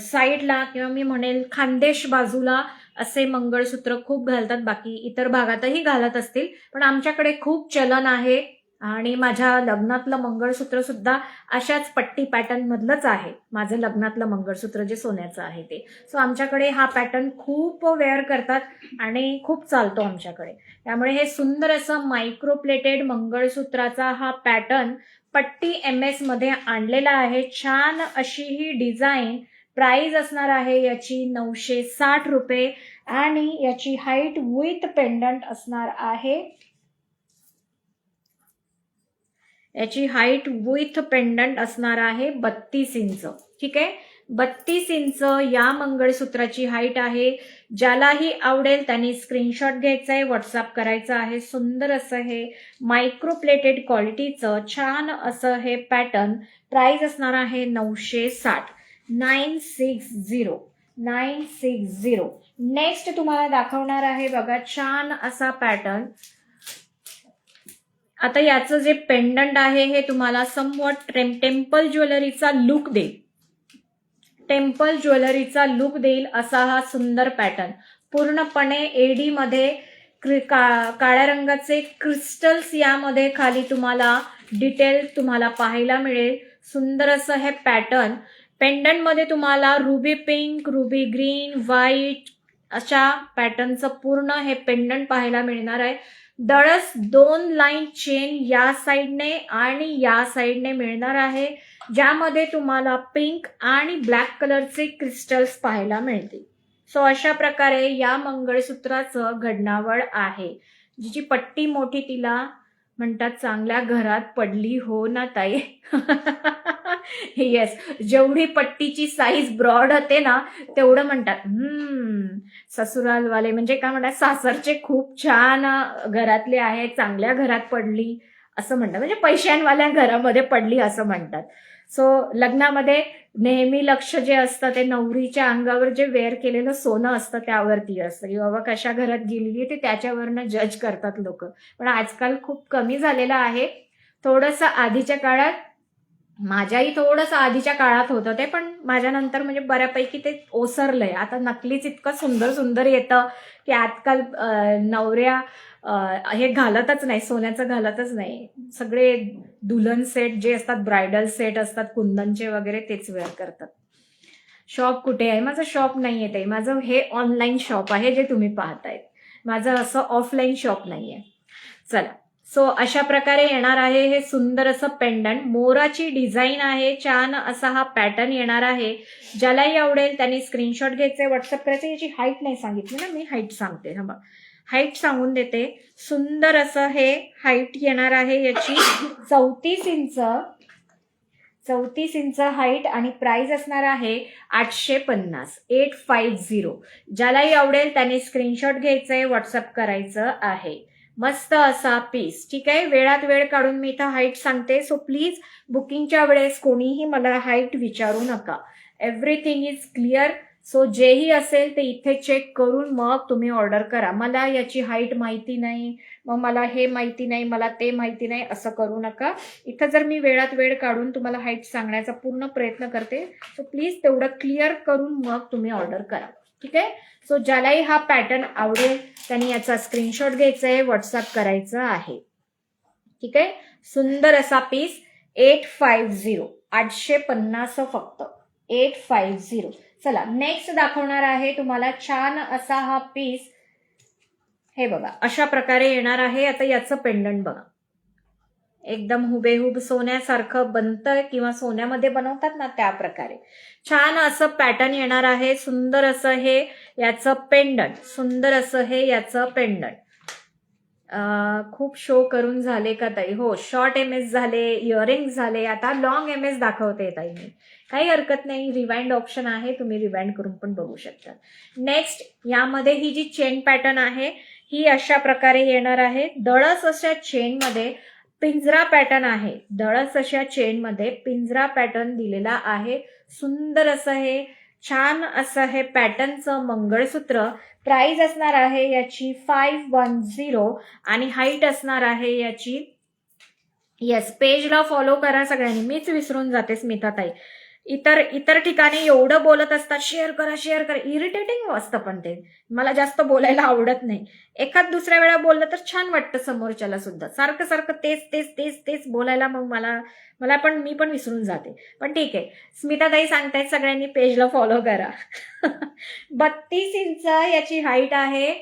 साईडला किंवा मी म्हणेल खानदेश बाजूला असे मंगळसूत्र खूप घालतात. बाकी इतर भागातही घालत असतील, पण आमच्याकडे खूप चलन आहे. आणि माझ्या लग्नातलं मंगळसूत्र सुद्धा अशाच पट्टी पॅटर्न मधलंच आहे. माझं लग्नातलं मंगळसूत्र जे सोन्याचं आहे ते. सो आमच्याकडे हा पॅटर्न खूप वेअर करतात आणि खूप चालतो आमच्याकडे. त्यामुळे हे सुंदर असं मायक्रोप्लेटेड मंगळसूत्राचा हा पॅटर्न पट्टी एमएस मध्ये आणलेला आहे. छान अशी ही डिझाईन. प्राइस असणार आहे याची 960 रुपये आणि याची हाईट विथ पेंडंट असणार आहे. याची हाईट विथ पेंडंट असणार आहे 32 इंच, ठीक आहे. 32 इंच या मंगळसूत्राची हाईट आहे. ज्यालाही आवडेल त्यांनी स्क्रीनशॉट घ्यायचा आहे, व्हॉट्सअप करायचं आहे. सुंदर असं हे मायक्रोप्लेटेड क्वालिटीचं छान असं हे पॅटर्न. प्राइस असणार आहे 960, 960, 960. नेक्स्ट तुम्हाला दाखवणार आहे बघा छान असा पॅटर्न. आता याचं जे पेंडंट आहे हे तुम्हाला समवॉट टेम्पल ज्वेलरीचा लुक देईल. टेम्पल ज्वेलरीचा लुक देईल असा हा सुंदर पॅटर्न. पूर्णपणे एडी मध्ये काळ्या रंगाचे क्रिस्टल्स यामध्ये खाली तुम्हाला डिटेल तुम्हाला पाहायला मिळेल. सुंदर असं हे पॅटर्न. पेंडंट मध्ये तुम्हाला ruby pink, ruby green, white अशा पॅटर्नचं पूर्ण हे पेंडंट पाहायला मिळणार आहे. दळस 2 लाईन चेन या साईडने आणि या साईडने मिळणार आहे, ज्यामध्ये तुम्हाला पिंक आणि ब्लॅक कलरचे क्रिस्टल्स पाहायला मिळतील. सो अशा प्रकारे या मंगळसूत्राचं घडणावळ आहे. जिची पट्टी मोठी तिला म्हणतात चांगल्या घरात पडली हो ना ताई. येस, जेवढी पट्टीची साईज ब्रॉड होते ना तेवढं म्हणतात ससुरालवाले म्हणजे काय म्हणतात सासरचे खूप छान घरातले आहेत, चांगल्या घरात पडली असं म्हणतात, म्हणजे पैशांवाल्या घरामध्ये पडली असं म्हणतात. सो लग्नामध्ये नेहमी लक्ष जे असतं ते नवरीच्या अंगावर जे वेअर केलेलं सोनं असतं त्यावरती असतं की बाबा कशा घरात गेलेली ते त्याच्यावरनं जज करतात लोक. पण आजकाल खूप कमी झालेलं आहे. थोडंसं आधीच्या काळात, माझ्याही थोडंसं आधीच्या काळात होतं ते, पण माझ्यानंतर म्हणजे बऱ्यापैकी ते ओसरलंय. आता नकलीच इतकं सुंदर सुंदर येतं की आजकाल नवऱ्या हे घालतच नाही, सोन्याचं घालतच नाही. सगळे दुल्हन सेट जे असतात, ब्रायडल सेट असतात कुंदनचे वगैरे, तेच वेअर करतात. शॉप कुठे आहे? माझं शॉप नाही आहे, माझं हे ऑनलाईन शॉप आहे जे तुम्ही पाहतायत. माझं असं ऑफलाईन शॉप नाही आहे. चला, सो अशा प्रकारे येणार आहे हे सुंदर असं पेंडंट. मोराची डिझाईन आहे, छान असा हा पॅटर्न येणार आहे. ज्यालाही आवडेल त्यांनी स्क्रीनशॉट घ्यायचे, व्हॉट्सअप करायचे. याची हाईट नाही सांगितली ना मी, हाईट सांगते. हा, हाईट सांगून देते. सुंदर असं हे हाईट येणार आहे याची 34 इंच. 34 इंच हाईट आणि प्राइस असणार आहे 850, 850. ज्यालाही आवडेल त्याने स्क्रीनशॉट घ्यायचंय, व्हॉट्सअप करायचं आहे. मस्त असा पीस. ठीक आहे, वेळात वेळ काढून मी इथं हाईट सांगते. सो प्लीज बुकिंगच्या वेळेस कोणीही मला हाईट विचारू नका. Everything is clear. सो जेही असेल ते इथे चेक करून मग तुम्ही ऑर्डर करा. मला याची हाईट माहिती नाही, मग मला हे माहिती नाही, मला ते माहिती नाही, असं करू नका. इथं जर मी वेळात वेळ काढून तुम्हाला हाईट सांगण्याचा पूर्ण प्रयत्न करते, सो प्लीज तेवढं क्लिअर करून मग तुम्ही ऑर्डर करा. ठीक आहे. सो ज्यालाही हा पॅटर्न आवडेल त्यांनी याचा स्क्रीनशॉट घ्यायचा आहे, व्हॉट्सअप करायचं आहे. ठीक आहे. सुंदर असा पीस 850, 850 फक्त, 850. चला, नेक्स्ट दाखवणार आहे तुम्हाला छान असा हा पीस. हे बघा, अशा प्रकारे येणार आहे. आता याचं पेंडंट बघा, एकदम हुबेहूब सोन्यासारखं बनतं किंवा सोन्यामध्ये बनवतात ना त्या प्रकारे छान असं पॅटर्न येणार आहे. सुंदर असं हे याचं पेंडंट, सुंदर असं हे याचं पेंडंट. खूप शो करून झाले का ताई? हो, शॉर्ट एमएस झाले, इयरिंग झाले, आता लॉंग एमएस दाखवते ताई मी. काही हरकत नाही, रिवाइंड ऑप्शन आहे, तुम्ही रिवाइंड करून पण बघू शकता. नेक्स्ट, यामध्ये ही जी चेन पॅटर्न आहे ही अशा प्रकारे येणार आहे. दळस अशा चेनमध्ये पिंजरा पॅटर्न आहे. दळस अशा चेनमध्ये पिंजरा पॅटर्न दिलेला आहे. सुंदर असं हे छान असं हे पॅटर्नचं मंगळसूत्र. प्राइस असणार आहे याची 510 आणि हाईट असणार आहे याची, येस, पेजला फॉलो करा सगळ्यांनी. मीच विसरून जाते स्मिताताई. इतर ठिकाणी एवढं बोलत असतात, शेअर करा शेअर करा, इरिटेटिंग असतं, पण ते मला जास्त बोलायला आवडत नाही. एखाद दुसऱ्या वेळा बोललं तर छान वाटतं समोरच्याला सुद्धा. सारखं सारखं तेच तेच तेच तेच बोलायला मग मी पण विसरून जाते. पण ठीक आहे, स्मिताताई सांगतायत सगळ्यांनी पेजला फॉलो करा. 32 इंच याची हाईट आहे.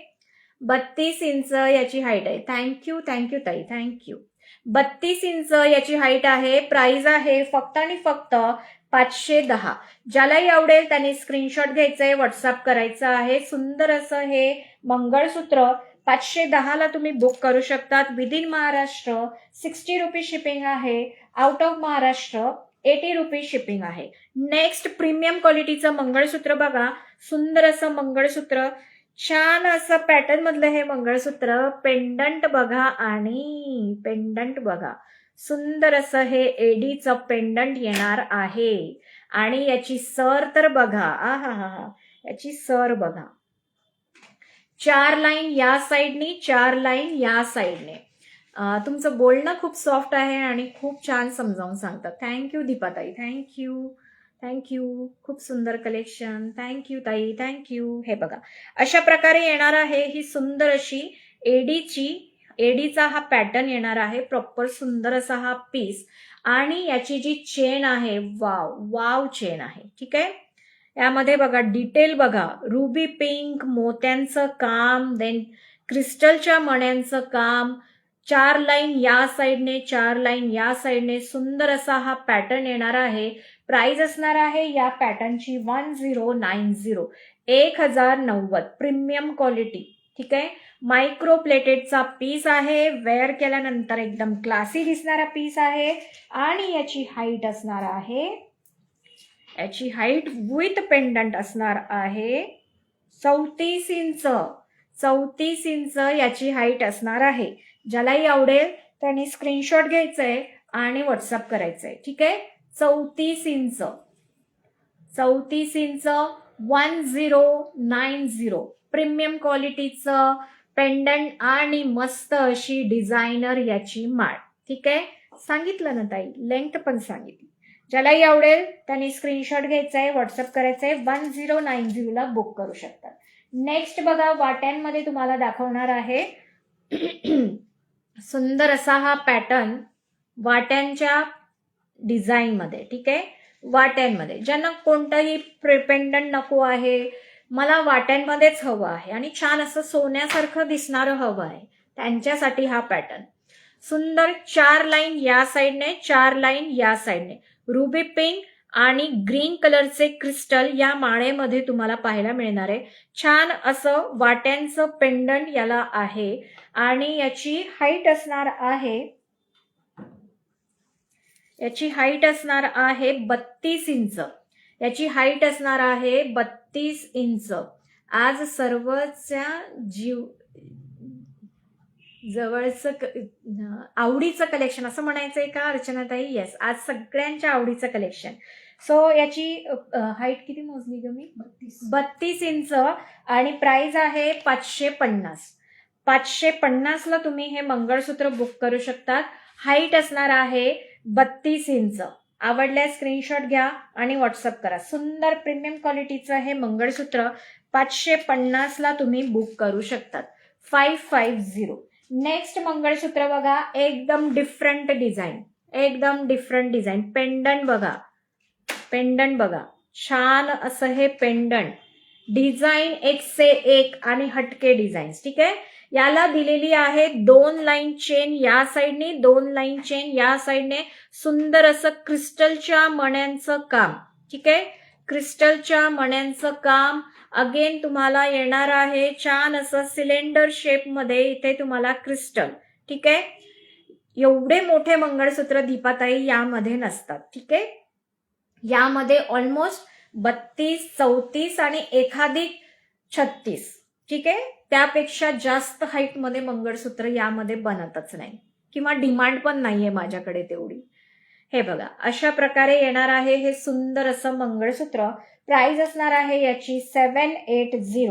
32 इंच याची हाईट आहे. थँक्यू ताई, थँक्यू. 32 इंच याची हाईट आहे. प्राइस आहे फक्त आणि फक्त 510. ज्यालाही आवडेल त्याने स्क्रीनशॉट घ्यायचंय, व्हॉट्सअप करायचं आहे. सुंदर असं हे मंगळसूत्र 510ला तुम्ही बुक करू शकतात. विदिन महाराष्ट्र 60 रुपीज शिपिंग आहे. Out of Maharashtra 80 rupees shipping आहे. नेक्स्ट, प्रीमियम क्वालिटीचं मंगळसूत्र बघा. सुंदर असं मंगळसूत्र, छान असं पॅटर्न मधलं हे मंगळसूत्र. पेंडंट बघा आणि पेंडंट बघा. सुंदर असं हे एडीचं पेंडंट येणार आहे. आणि याची सर तर बघा, आहा, याची सर बघा. 4 लाईन या साईडनी, 4 लाईन या साईडने. तुमचं बोलणं खूप सॉफ्ट आहे आणि खूप छान समजावून सांगतात. थँक्यू दीपाताई, थँक्यू थँक्यू. खूप सुंदर कलेक्शन. थँक्यू ताई, थँक्यू. हे बघा, अशा प्रकारे येणार आहे ही सुंदर अशी एडीचा हा पॅटर्न येणार आहे. प्रॉपर सुंदर असा हा पीस आणि याची जी चेन आहे, वाव वाव चेन आहे. ठीक आहे. यामध्ये बघा डिटेल बघा, रुबी पिंक मोत्यांचं काम, देन क्रिस्टलच्या मण्यांचं काम, 4 लाईन या साईडने 4 लाईन या साईडने सुंदर असा हा पॅटर्न येणार आहे. प्राइस असणार आहे या पॅटर्नची 1090 1090 प्रीमियम क्वालिटी. ठीक आहे. मायक्रो प्लेटेडचा पीस आहे. वेअर केल्यानंतर एकदम क्लासी दिसणारा पीस आहे आणि याची हाईट असणार आहे, याची हाईट विथ पेंडंट असणार आहे 34 इंच. 34 इंच याची हाईट असणार आहे. ज्यालाही आवडेल त्यांनी स्क्रीनशॉट घ्यायचंय आणि व्हॉट्सअप करायचंय. ठीक आहे. 34 इंच 1090 प्रीमियम क्वालिटीचं पेंडंट आणि मस्त अशी डिझायनर याची माळ. ठीक आहे. सांगितलं ना ताई, लेंथ पण सांगितली. ज्यालाही आवडेल त्यांनी स्क्रीनशॉट घ्यायचाय, व्हॉट्सअप करायचंय, 1090 ला बुक करू शकतात. नेक्स्ट बघा, वाट्यांमध्ये तुम्हाला दाखवणार आहे सुंदर असा हा पॅटर्न वाट्यांच्या डिझाईन मध्ये. ठीक आहे. वाट्यांमध्ये ज्यांना कोणताही पेंडंट नको आहे, मला वाट्यांमध्येच हवं आहे आणि छान असं सोन्यासारखं दिसणारं हवं आहे, त्यांच्यासाठी हा पॅटर्न. सुंदर 4 लाईन या साईडने 4 लाईन या साईडने रुबी पिंक आणि ग्रीन कलरचे क्रिस्टल या माळेमध्ये तुम्हाला पाहायला मिळणार आहे. छान असं वाट्यांचं पेंडंट याला आहे आणि याची हाईट असणार आहे, याची हाईट असणार आहे 32 इंच. याची हाईट असणार आहे 32 इंच. आज सर्वच्या जवळचं आवडीचं कलेक्शन असं म्हणायचंय का अर्चनाताई? येस, आज सगळ्यांच्या आवडीचं कलेक्शन. सो याची हाईट किती मोजली ग मी? 32 इंच आणि प्राइस आहे 550. 550 ला तुम्ही हे मंगळसूत्र बुक करू शकतात. हाईट असणार आहे 32 इंच. आवडल्यास स्क्रीनशॉट घ्या आणि व्हॉट्सअप करा. सुंदर प्रीमियम क्वालिटीचं हे मंगळसूत्र 550 ला तुम्ही बुक करू शकतात. 550. नेक्स्ट मंगळसूत्र बघा, एकदम डिफरंट डिझाईन, एकदम डिफरंट डिझाईन. पेंडंट बघा, पेंडंट बघा, छान असं हे पेंडंट डिझाईन एक से एक आणि हटके डिझाईन्स. ठीक आहे. याला दिलेली आहे 2 लाईन चेन या साईडने 2 लाईन चेन या साईडने. सुंदर असं क्रिस्टलच्या मण्यांचं काम. ठीक आहे. क्रिस्टलच्या मण्यांचं काम अगेन तुम्हाला येणार आहे. छान असं सिलेंडर शेप मध्ये इथे तुम्हाला क्रिस्टल. ठीक आहे. एवढे मोठे मंगळसूत्र दीपाताई यामध्ये नसतात. ठीक आहे. यामध्ये ऑलमोस्ट 32, 34 आणि एखादी 36. ठीक आहे. त्यापेक्षा जास्त हाईट मध्ये मंगळसूत्र यामध्ये बनतच नाही किंवा डिमांड पण नाहीये माझ्याकडे तेवढी. हे बघा, अशा प्रकारे येणार आहे हे सुंदर असं मंगळसूत्र. प्राइस असणार आहे याची 780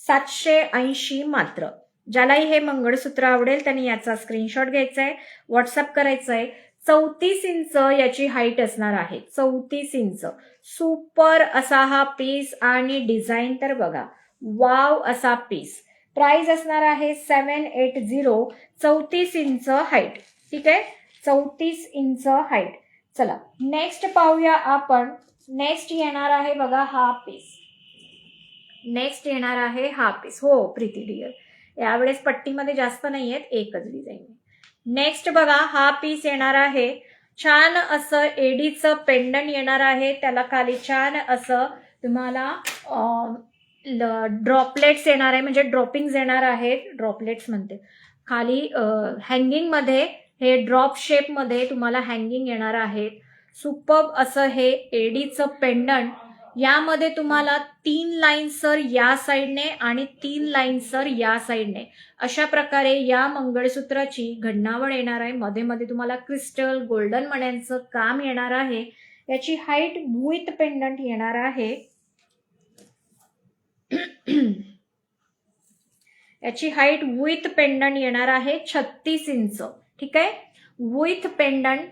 780 मात्र. ज्यालाही हे मंगळसूत्र आवडेल त्यांनी याचा स्क्रीनशॉट घ्यायचाय, व्हॉट्सअप करायचंय. 34 इंच याची हाईट असणार आहे. 34 इंच. सुपर असा हा पीस आणि डिझाईन तर बघा, वाव असा पीस. प्राइस असणार आहे 780. 34 इंच हाईट. ठीक आहे. 34 इंच हाईट. चला नेक्स्ट पाहूया आपण. नेक्स्ट येणार आहे बघा हा पीस. नेक्स्ट येणार आहे हा पीस. हो प्रीती डिअर, यावेळेस पट्टीमध्ये जास्त नाहीयेत, एकच डिझाईन. नेक्स्ट बघा, हा पीस येणार आहे. छान असं एडीचं पेंडंट येणार आहे. त्याला खाली छान असं तुम्हाला ड्रॉपलेट्स येणार आहे, म्हणजे ड्रॉपिंग्स येणार आहेत. ड्रॉपलेट्स म्हणते, खाली हँगिंग मध्ये हे ड्रॉप शेप मध्ये तुम्हाला हँगिंग येणार आहेत. सुपर्ब असं हे एडीचं पेंडंट. यामध्ये तुम्हाला 3 लाईन सर या साईडने आणि 3 लाईन सर या साईडने अशा प्रकारे या मंगळसूत्राची घडणावळ येणार आहे. मध्ये मध्ये तुम्हाला क्रिस्टल गोल्डन मण्यांचं काम येणार आहे. याची हाईट विथ पेंडंट येणार आहे. याची हाईट विथ पेंडंट येणार आहे 36 इंच. ठीक आहे. विथ पेंडंट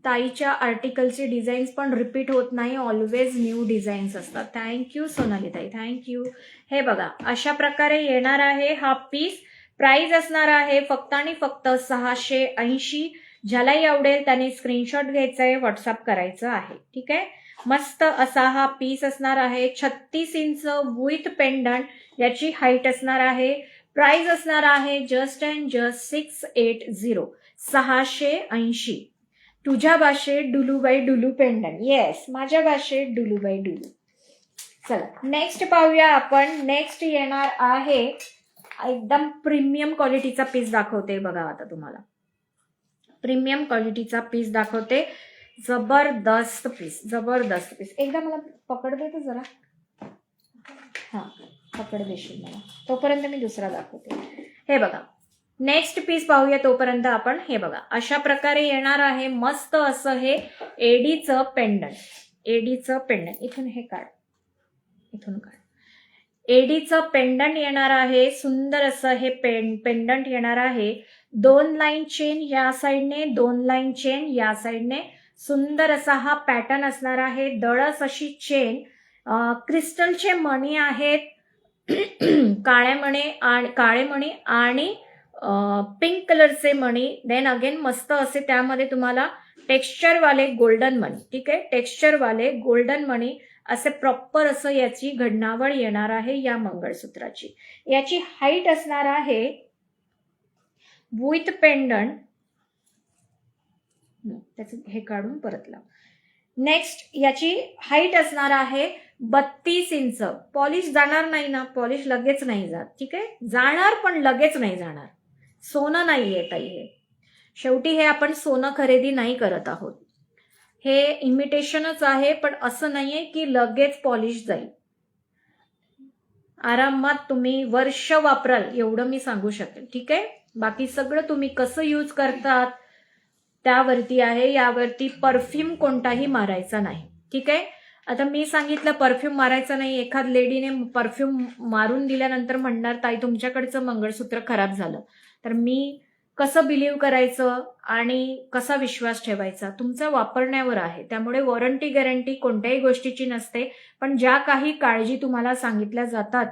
ताईच्या आर्टिकलचे डिझाईन्स पण रिपीट होत नाही, ऑलवेज न्यू डिझाईन्स असतात. थँक्यू सोनाली ताई, थँक्यू. हे बघा अशा प्रकारे येणार आहे हा पीस. प्राइस असणार आहे फक्त आणि फक्त 680. ज्यालाही आवडेल त्याने स्क्रीनशॉट घ्यायचा आहे, व्हॉट्सअप करायचं आहे. ठीक आहे. मस्त असा हा पीस असणार आहे. 36 इंच विथ पेंडंट. याची हाईट असणार आहे. प्राइस असणार आहे जस्ट अँड जस्ट 680. 680. तुझ्या भाषेत डुलूबाई डुलू पेंडंट. येस, माझ्या भाषेत डुलूबाई डुलू. चला नेक्स्ट पाहूया आपण. नेक्स्ट येणार आहे एकदम प्रीमियम क्वालिटीचा पीस दाखवते बघा. आता तुम्हाला प्रीमियम क्वालिटीचा पीस दाखवते. जबरदस्त पीस, जबरदस्त पीस. एकदा मला पकड दे तर जरा. हा, पकड देशील मला तोपर्यंत मी दुसरा दाखवते. हे बघा नेक्स्ट पीस पाहूया तोपर्यंत आपण. हे बघा अशा प्रकारे येणार आहे मस्त असं हे एडीचं पेंडंट. एडीचं पेंडंट इथून हे काढ, इथून काढ. एडीचं पेंडंट येणार आहे. सुंदर असं हे पेंडंट येणार आहे. 2 लाईन चेन या साईडने, 2 लाईन चेन या साईडने. सुंदर असा हा पॅटर्न असणार आहे. दळस अशी चेन. क्रिस्टलचे मणी आहेत. काळे मणी आणि पिंक कलरचे मणी. देन अगेन मस्त असे त्यामध्ये तुम्हाला टेक्स्चरवाले गोल्डन मणी. ठीक आहे, टेक्स्चरवाले गोल्डन मणी असे प्रॉपर असं याची घडणावळ येणार आहे या मंगळसूत्राची. याची हाईट असणार आहे विथ पेंडंट. त्याचं हे काढून परत लाव. नेक्स्ट याची हाईट असणार आहे 32 इंच. पॉलिश जाणार नाही ना, पॉलिश लगेच नाही जात. ठीक आहे, जाणार पण लगेच नाही जाणार. सोनं नाहीये ताई हे. शेवटी हे आपण सोनं खरेदी नाही करत आहोत. हे इमिटेशनच आहे, पण असं नाहीये की लगेच पॉलिश जाईल. आरामात तुम्ही वर्ष वापराल एवढं मी सांगू शकेल. ठीक आहे, बाकी सगळं तुम्ही कसं यूज करतात त्यावरती आहे. यावरती परफ्यूम कोणताही मारायचा नाही. ठीक आहे, आता मी सांगितलं परफ्यूम मारायचा नाही. एखाद लेडीने परफ्यूम मारून दिल्यानंतर म्हणणार ताई तुमच्याकडचं मंगळसूत्र खराब झालं. तर मी कसं बिलीव्ह करायचं आणि कसा विश्वास ठेवायचा तुमचा वापरण्यावर आहे. त्यामुळे वॉरंटी गॅरंटी कोणत्याही गोष्टीची नसते, पण ज्या काही काळजी तुम्हाला सांगितल्या जातात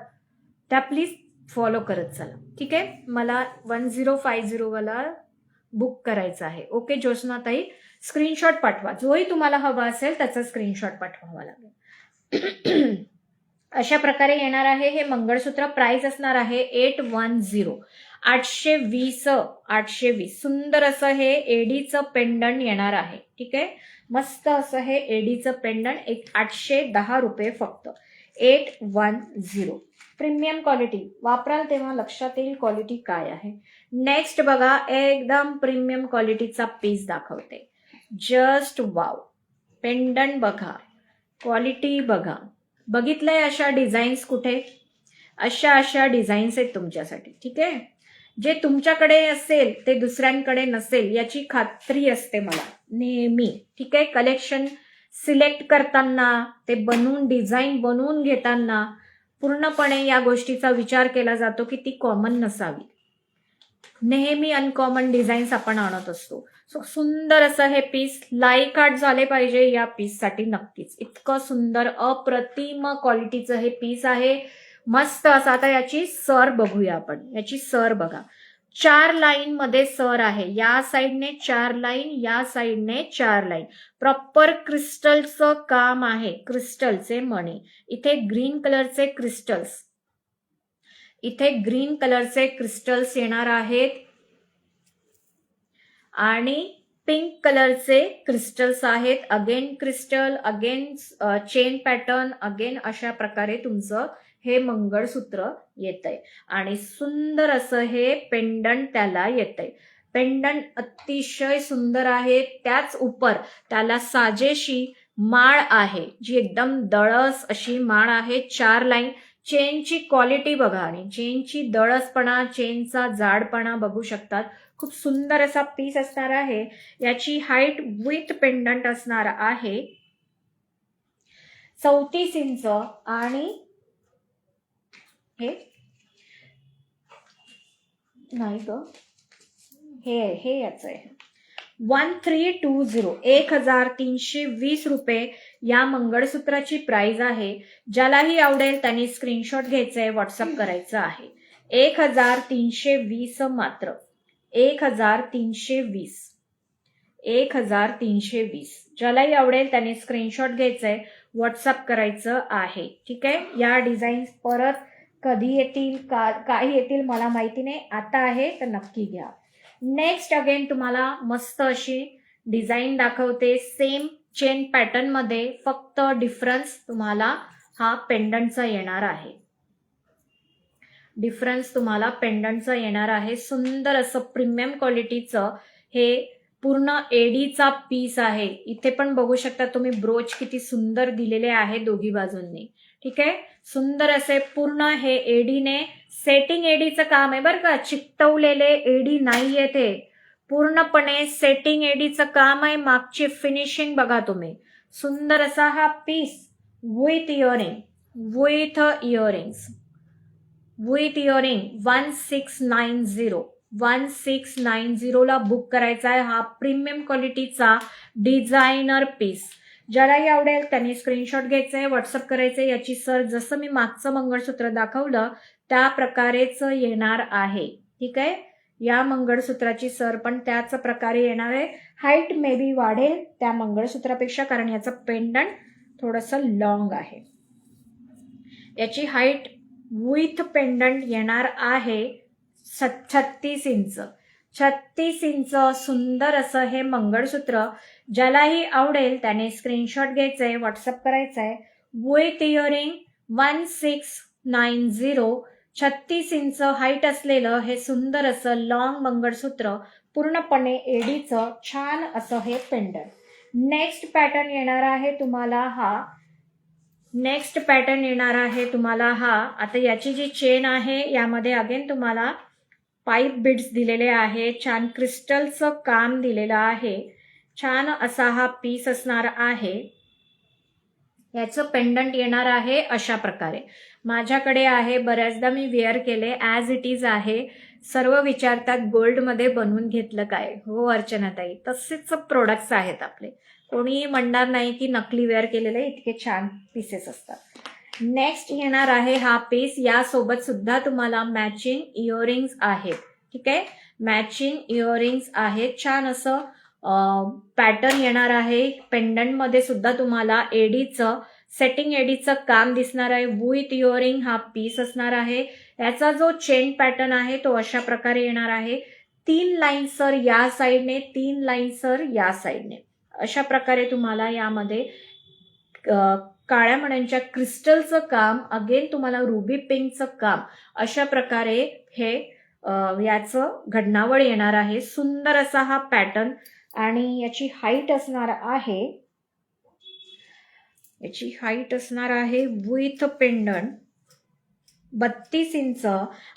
त्या प्लीज फॉलो करत चला. ठीक आहे, मला 1050 वाला बुक करायचं आहे. ओके ज्योत्स्नाताई, स्क्रीनशॉट पाठवा. जोही तुम्हाला हवा असेल त्याचा स्क्रीनशॉट पाठवावा लागेल. अशा प्रकारे येणार आहे हे मंगळसूत्र. प्राइस असणार आहे 810. 820. 820. सुंदर असं हे एडीचं पेंडंट येणार आहे. ठीक आहे, मस्त असं हे एडीचं पेंडंट. 810 रुपये फक्त. 810. Premium quality. वापराल तेव्हा लक्षात येईल क्वालिटी काय आहे. नेक्स्ट बघा एकदम प्रीमियम क्वालिटीचा पीस दाखवते. Just wow. पेंडंट बघा, क्वालिटी बघा. बघितलंय अशा डिझाईन्स कुठे? अशा डिझाईन्स आहेत तुमच्यासाठी. ठीक आहे, जे तुमच्याकडे असेल ते दुसऱ्यांकडे नसेल याची खात्री असते मला नेहमी. ठीक आहे, कलेक्शन सिलेक्ट करताना, ते बनवून डिझाईन बनवून घेताना पूर्णपणे या गोष्टीचा विचार केला जातो की ती कॉमन नसावी. नेहमी अनकॉमन डिझाईन्स आपण आणत असतो. सो सुंदर असं हे पीस. लाईक आर्ट झाले पाहिजे या पीससाठी नक्कीच. इतकं सुंदर अप्रतिम क्वालिटीचं हे पीस आहे. मस्त असं. आता याची सर बघूया आपण. याची सर बघा. 4 लाईन मध्ये सर आहे. या साईडने 4 लाईन, या साईडने 4 लाईन. प्रॉपर क्रिस्टलचं काम आहे. क्रिस्टलचे मणी. इथे ग्रीन कलरचे क्रिस्टल्स, इथे ग्रीन कलरचे क्रिस्टल्स येणार आहेत आणि पिंक कलरचे क्रिस्टल्स आहेत. Again crystal, again chain pattern, again अशा प्रकारे तुमचं हे मंगळसूत्र येतंय. आणि सुंदर असं हे पेंडंट त्याला येतंय. पेंडंट अतिशय सुंदर आहे. त्याच उपर त्याला साजेशी माळ आहे, जी एकदम दळस अशी माळ आहे. 4 लाईन. चेनची क्वालिटी बघा आणि चेनची दळसपणा, चेनचा जाडपणा बघू शकतात. खूप सुंदर असा पीस असणार आहे. याची हाईट विथ पेंडंट असणार आहे 34 इंच. आणि हे नाही ग, हे याच आहे. 1320 1320 रुपये या मंगळसूत्राची प्राइस आहे. ज्यालाही आवडेल त्यांनी स्क्रीनशॉट घ्यायचंय, व्हॉट्सअप करायचं आहे. 1320 मात्र, 1320 1320. ज्यालाही आवडेल त्याने स्क्रीनशॉट घ्यायचंय, व्हॉट्सअप करायचं आहे. ठीक आहे. या डिझाईन्स परत कधी येतील काय येतील मला माहिती नाही. आता आहे तर नक्की घ्या. नेक्स्ट अगेन तुम्हाला मस्त अशी डिझाईन दाखवते सेम चेन पॅटर्न मध्ये, फक्त डिफरन्स तुम्हाला हा पेंडंटचा येणार आहे. डिफरन्स तुम्हाला पेंडंटचा येणार आहे. सुंदर असं प्रीमियम क्वालिटीचं हे पूर्ण एडीचा पीस आहे. इथे पण बघू शकता तुम्ही ब्रोच किती सुंदर दिलेले आहे दोघी बाजूंनी. ठीक आहे. सुंदर असे पूर्ण हे एडीने सेटिंग एडीचं काम आहे बरं का, चिकटवलेले एडी नाहीये, ते पूर्णपणे सेटिंग एडीचं काम आहे. मागची फिनिशिंग बघा तुम्ही. सुंदर असा हा piece with earring, with earrings, with earring 1690 ला बुक करायचा आहे. हा प्रीमियम क्वालिटीचा डिझायनर पीस. ज्यालाही आवडेल त्यांनी स्क्रीनशॉट घ्यायचंय, व्हॉट्सअप करायचंय. याची सर जसं मी मागचं मंगळसूत्र दाखवलं त्या प्रकारेच येणार आहे. ठीक आहे. या मंगळसूत्राची सर पण त्याच प्रकारे येणार आहे. हाईट मे बी वाढेल त्या मंगळसूत्रापेक्षा, कारण याचं पेंडंट थोडंसं लॉंग आहे. याची हाईट विथ पेंडंट येणार आहे 36 इंच. 36 इंच सुंदर असं हे मंगळसूत्र. ज्यालाही आवडेल त्याने स्क्रीनशॉट घ्यायचंय, व्हॉट्सअप करायचंय. विथ इयरिंग 1690, 36 इंच हाईट असलेलं हे सुंदर असं लॉंग मंगळसूत्र, पूर्णपणे एडीचं छान असं हे पेंडंट. नेक्स्ट पॅटर्न येणार आहे तुम्हाला हा. आता याची जी चेन आहे यामध्ये अगेन तुम्हाला पाईप बीड्स दिलेले आहे. छान क्रिस्टलचं काम दिलेलं आहे. छान असा हा पीस असणार आहे. याचं पेंडंट येणार आहे अशा प्रकारे. माझ्याकडे आहे, बऱ्याचदा मी वेअर केले, ॲज इट इज आहे. सर्व विचारतात गोल्डमध्ये बनवून घेतलं काय. हो अर्चनाताई, तसेच प्रोडक्ट्स आहेत आपले. कोणीही म्हणणार नाही की नकली वेअर केलेले, इतके छान पीसेस असतात. नेक्स्ट येणार आहे हा पीस. यासोबत सुद्धा तुम्हाला मॅचिंग इयरिंग्स आहेत. ठीक आहे. मॅचिंग इयरिंग्स आहेत. छान असं पॅटर्न येणार आहे. पेंडंट मध्ये सुद्धा तुम्हाला एडीचं सेटिंग एडीचं काम दिसणार आहे. विथ इयरिंग हा पीस असणार आहे. याचा जो चेन पॅटर्न आहे तो अशा प्रकारे येणार आहे. 3 लाईन सर या साईडने, 3 लाईन सर या साईडने, अशा प्रकारे तुम्हाला यामध्ये काळ्या मण्यांच्या क्रिस्टलचं काम, अगेन तुम्हाला रुबी पिंकचं काम, अशा प्रकारे हे याचं घडणावळ येणार आहे. सुंदर असा हा पॅटर्न. आणि याची हाईट असणार आहे विथ पेंडंट 32 इंच.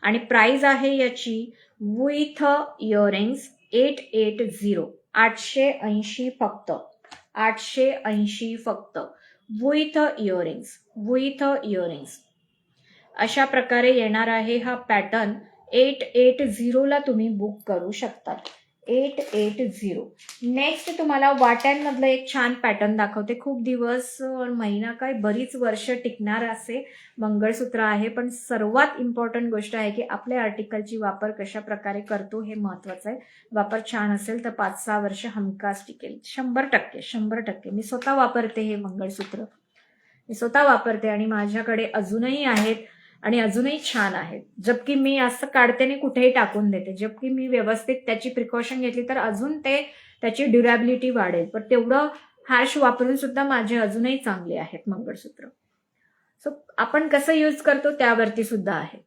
आणि प्राइस आहे याची विथ इयरिंग्स 880, 880 फक्त, 880 फक्त, विथ इयरिंग्स. अशा प्रकारे येणार आहे हा पॅटर्न. 880 ला तुम्ही बुक करू शकता. 880. नेक्स्ट तुम्हाला वाट्यांमधलं एक छान पॅटर्न दाखवते. खूप दिवस, महिना काय, बरीच वर्ष टिकणार असे मंगळसूत्र आहे. पण सर्वात इम्पॉर्टंट गोष्ट आहे की आपल्या आर्टिकलची वापर कशा प्रकारे करतो हे महत्वाचं आहे. वापर छान असेल तर 5-6 वर्ष हमखास टिकेल. 100%. मी स्वतः वापरते हे मंगळसूत्र, आणि माझ्याकडे अजूनही आहेत आणि अजूनही छान आहेत. जबकि मी असं काढते आणि कुठेही टाकून देते. जबकि मी व्यवस्थित त्याची प्रिकॉशन घेतली तर अजून त्याची ड्युरेबिलिटी वाढेल. पण तेवढं हार्श वापरून सुद्धा माझे अजूनही चांगले आहेत मंगळसूत्र. सो आपण कसं यूज करतो त्यावरती सुद्धा आहे.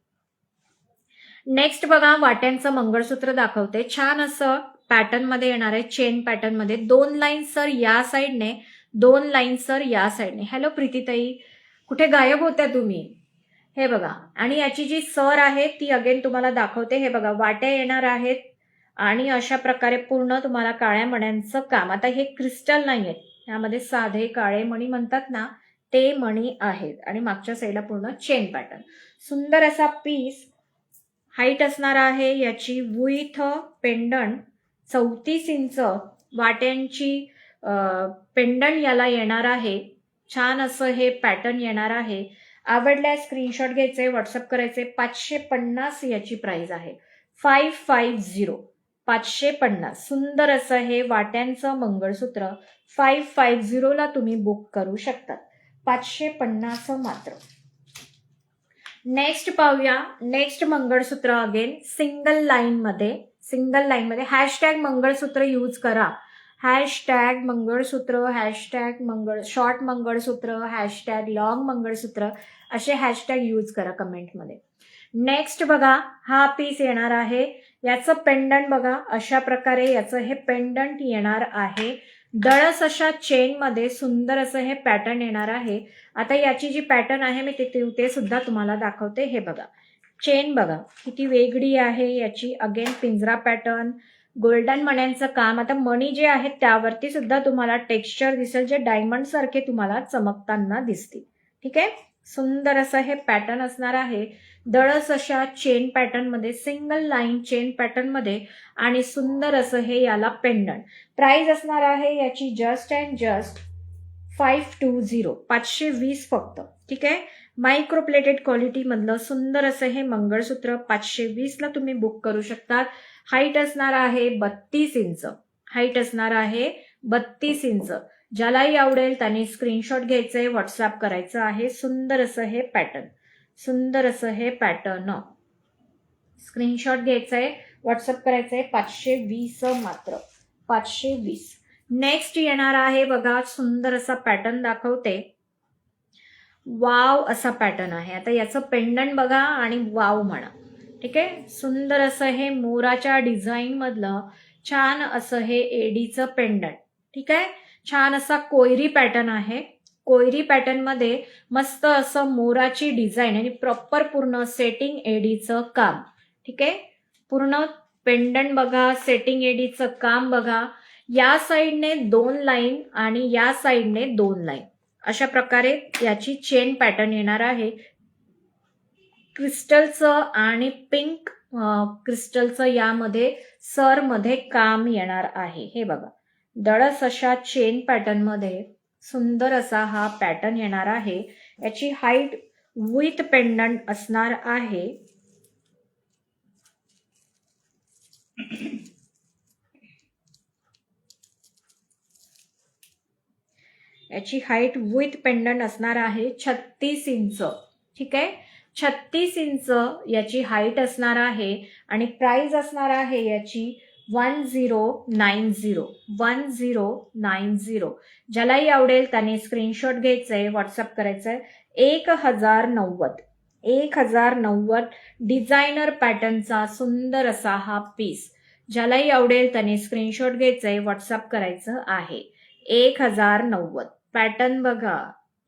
नेक्स्ट बघा, वाट्यांचं मंगळसूत्र दाखवते. छान असं पॅटर्न मध्ये येणार आहे. चेन पॅटर्न मध्ये 2 लाईन सर या साईडने, 2 लाईन सर या साईडने. हॅलो प्रीतीताई, कुठे गायब होत्या तुम्ही? हे बघा. आणि याची जी सर आहे ती अगेन तुम्हाला दाखवते. हे बघा, वाट्या येणार आहेत आणि अशा प्रकारे पूर्ण तुम्हाला काळ्या मण्यांचं काम. आता हे क्रिस्टल नाही आहेत, यामध्ये साधे काळे मणी म्हणतात ना, ते मणी आहेत. आणि मागच्या साईडला पूर्ण चेन पॅटर्न. सुंदर असा पीस. हाईट असणार आहे याची विथ पेंडंट 34 इंच, वाट्यांची पेंडंट याला येणार आहे. छान असं हे पॅटर्न येणार आहे. आवडल्यास स्क्रीनशॉट घ्यायचे, व्हॉट्सअप करायचे. 550 याची प्राइस आहे. 550 550. सुंदर असं हे वाट्यांचं मंगळसूत्र 550 ला तुम्ही बुक करू शकतात. 550 मात्र. नेक्स्ट पाहूया. नेक्स्ट मंगळसूत्र अगेन सिंगल लाईन मध्ये हॅशटॅग मंगळसूत्र यूज करा. हॅशटॅग मंगळसूत्र, हॅशटॅग शॉर्ट मंगळसूत्र, हॅशटॅग लॉंग मंगळसूत्र असे हॅशटॅग यूज करा कमेंटमध्ये. नेक्स्ट बघा, हा पीस येणार आहे. याचं पेंडंट बघा, अशा प्रकारे याचं हे पेंडंट येणार आहे. दळस अशा चेनमध्ये सुंदर असं हे पॅटर्न येणार आहे. आता याची जी पॅटर्न आहे मी ते सुद्धा तुम्हाला दाखवते. हे बघा, चेन बघा किती वेगळी आहे याची. अगेन पिंजरा पॅटर्न, गोल्डन मण्यांचं काम. आता मणी जे आहेत त्यावरती सुद्धा तुम्हाला टेक्स्चर दिसेल, जे डायमंड सारखे तुम्हाला चमकताना दिसतील. ठीक आहे, सुंदर असं हे पॅटर्न असणार आहे. दळस अशा चेन पॅटर्न मध्ये, सिंगल लाईन चेन पॅटर्न मध्ये आणि सुंदर असं हे याला पेंडंट. प्राइस असणार आहे याची जस्ट अँड जस्ट 520 520 फक्त. ठीक आहे, मायक्रो प्लेटेड क्वालिटी मधलं सुंदर असं हे मंगळसूत्र 520 ला तुम्ही बुक करू शकता. हाईट असणार आहे 32 इंच. हाईट असणार आहे 32 इंच. ज्यालाही आवडेल त्याने स्क्रीनशॉट घ्यायचंय, व्हॉट्सअप करायचं आहे. सुंदर असं हे पॅटर्न, सुंदर असं हे पॅटर्न. स्क्रीनशॉट घ्यायचंय, व्हॉट्सअप करायचंय. 520 मात्र, 520. नेक्स्ट येणार आहे बघा, सुंदर असा पॅटर्न दाखवते. वाव असा पॅटर्न आहे. आता याचं पेंडंट बघा आणि वाव म्हणा. ठीक आहे, सुंदर असं हे मोराच्या डिझाईन मधलं छान असं हे एडीचं पेंडंट. ठीक आहे, छान असा कोयरी पॅटर्न आहे. कोयरी पॅटर्न मध्ये मस्त असं मोराची डिझाईन आणि प्रॉपर पूर्ण सेटिंग एडीचं काम. ठीक आहे, पूर्ण पेंडंट बघा, सेटिंग एडीचं काम बघा. या साईडने 2 लाईन आणि या साईडने 2 लाईन अशा प्रकारे याची चेन पॅटर्न येणार आहे. क्रिस्टलचं आणि पिंक क्रिस्टलचं यामध्ये सर मध्ये काम येणार आहे. हे बघा, दळस अशा चेन पॅटर्न मध्ये सुंदर असा हा पॅटर्न येणार आहे. याची हाईट विथ पेंडंट असणार आहे. याची हाईट विथ पेंडंट असणार आहे 36 इंच. ठीक आहे, 36 इंच याची हाईट असणार आहे आणि प्राइस असणार आहे याची 1090. 1090. ज्यालाही आवडेल त्याने स्क्रीनशॉट घ्यायचंय, व्हॉट्सअप करायचंय. 1090. 1090 डिझायनर पॅटर्नचा सुंदर असा हा पीस. ज्यालाही आवडेल त्याने स्क्रीनशॉट घ्यायचंय, व्हॉट्सअप करायचं आहे. 1090. पॅटर्न बघा,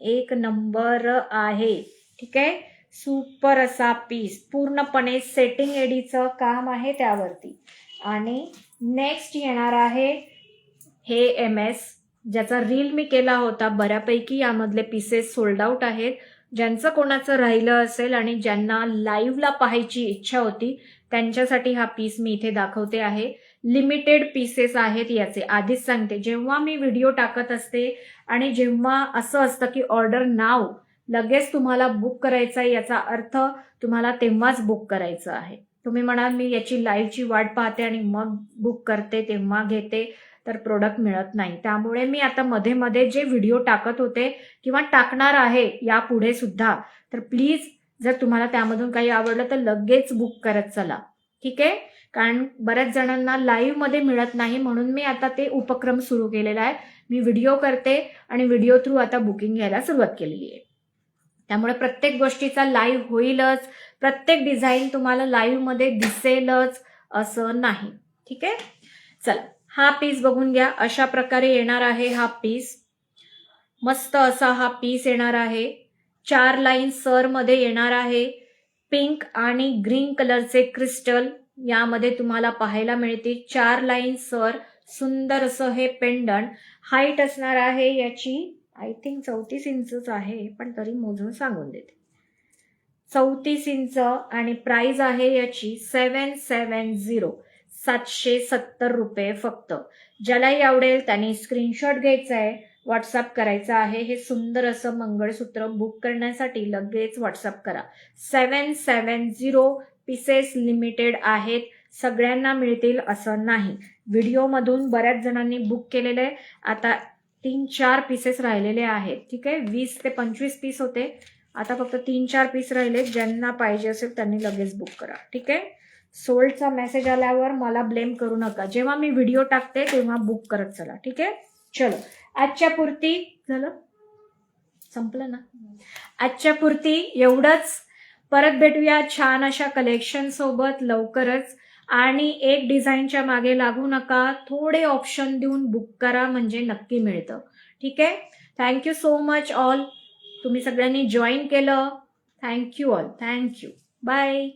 एक नंबर आहे. ठीक आहे, सुपर असा पीस, पूर्णपणे सेटिंग एडीचं काम आहे त्यावरती. आणि नेक्स्ट येणार आहे हे MS, ज्याचा रील मी केला होता. बऱ्यापैकी यामधले पीसेस सोल्ड आउट आहेत. ज्यांचं कोणाचं राहिलं असेल आणि ज्यांना लाईव्हला पाहायची इच्छा होती त्यांच्यासाठी हा पीस मी इथे दाखवते आहे. लिमिटेड पीसेस आहेत याचे, आधीच सांगते. जेव्हा मी व्हिडिओ टाकत असते आणि जेव्हा असं असतं की ऑर्डर नाव लगेच तुम्हाला बुक करायचं आहे, याचा अर्थ तुम्हाला तेव्हाच बुक करायचं आहे. तुम्ही म्हणाल मी याची लाईव्हची वाट पाहते आणि मग बुक करते, तेव्हा घेते, तर प्रोडक्ट मिळत नाही. त्यामुळे मी आता मध्ये मध्ये जे व्हिडिओ टाकत होते किंवा टाकणार आहे यापुढे सुद्धा, तर प्लीज जर तुम्हाला त्यामधून काही आवडलं तर लगेच बुक करत चला. ठीक आहे, कारण बऱ्याच जणांना लाईव्ह मध्ये मिळत नाही, म्हणून मी आता ते उपक्रम सुरू केलेला आहे. मी व्हिडिओ करते आणि व्हिडिओ थ्रू आता बुकिंग घ्यायला सुरुवात केलेली आहे. त्यामुळे प्रत्येक गोष्टीचा लाईव्ह होईलच, प्रत्येक डिझाईन तुम्हाला लाईव्ह मध्ये दिसेलच असं नाही. ठीक आहे, चला हा पीस बघून घ्या. अशा प्रकारे येणार आहे हा पीस. मस्त असा हा पीस येणार आहे. 4 लाईन सर मध्ये येणार आहे. पिंक आणि ग्रीन कलरचे क्रिस्टल यामध्ये तुम्हाला पाहायला मिळते. 4 लाईन सर, सुंदर असं हे पेंडंट. हाईट असणार आहे याची आय थिंक 34 इंचच आहे, पण तरी मोजून सांगून देते. 34 इंच आणि प्राइस आहे याची 770. 770 रुपये फक्त. ज्यालाही आवडेल त्याने स्क्रीनशॉट घ्यायचा आहे, व्हॉट्सअप करायचा आहे. हे सुंदर असं मंगळसूत्र बुक करण्यासाठी लगेच व्हॉट्सअप करा. 770 पीसेस लिमिटेड आहेत, सगळ्यांना मिळतील असं नाही. व्हिडिओमधून बऱ्याच जणांनी बुक केलेले आहे. आता 3-4 पीसेस राहिलेले आहेत. ठीक आहे, 20 ते 25 पीस होते, आता फक्त 3-4 पीस राहिले. ज्यांना पाहिजे असेल त्यांनी लगेच बुक करा. ठीक आहे, सोल्डचा मेसेज आल्यावर मला ब्लेम करू नका. जेव्हा मी व्हिडिओ टाकते तेव्हा बुक करत चला. ठीक आहे, चलो आजच्या पुरती झालं, संपलं ना. आजच्या पुरती एवढंच. परत भेटूया छान अशा कलेक्शन सोबत लवकरच. आणि एक डिझाईनच्या मागे लागू नका, थोडे ऑप्शन देऊन बुक करा म्हणजे नक्की मिळतं. ठीक आहे, थँक्यू सो मच ऑल. तुम्ही सगळ्यांनी जॉईन केलं, थँक्यू ऑल, थँक्यू, बाय.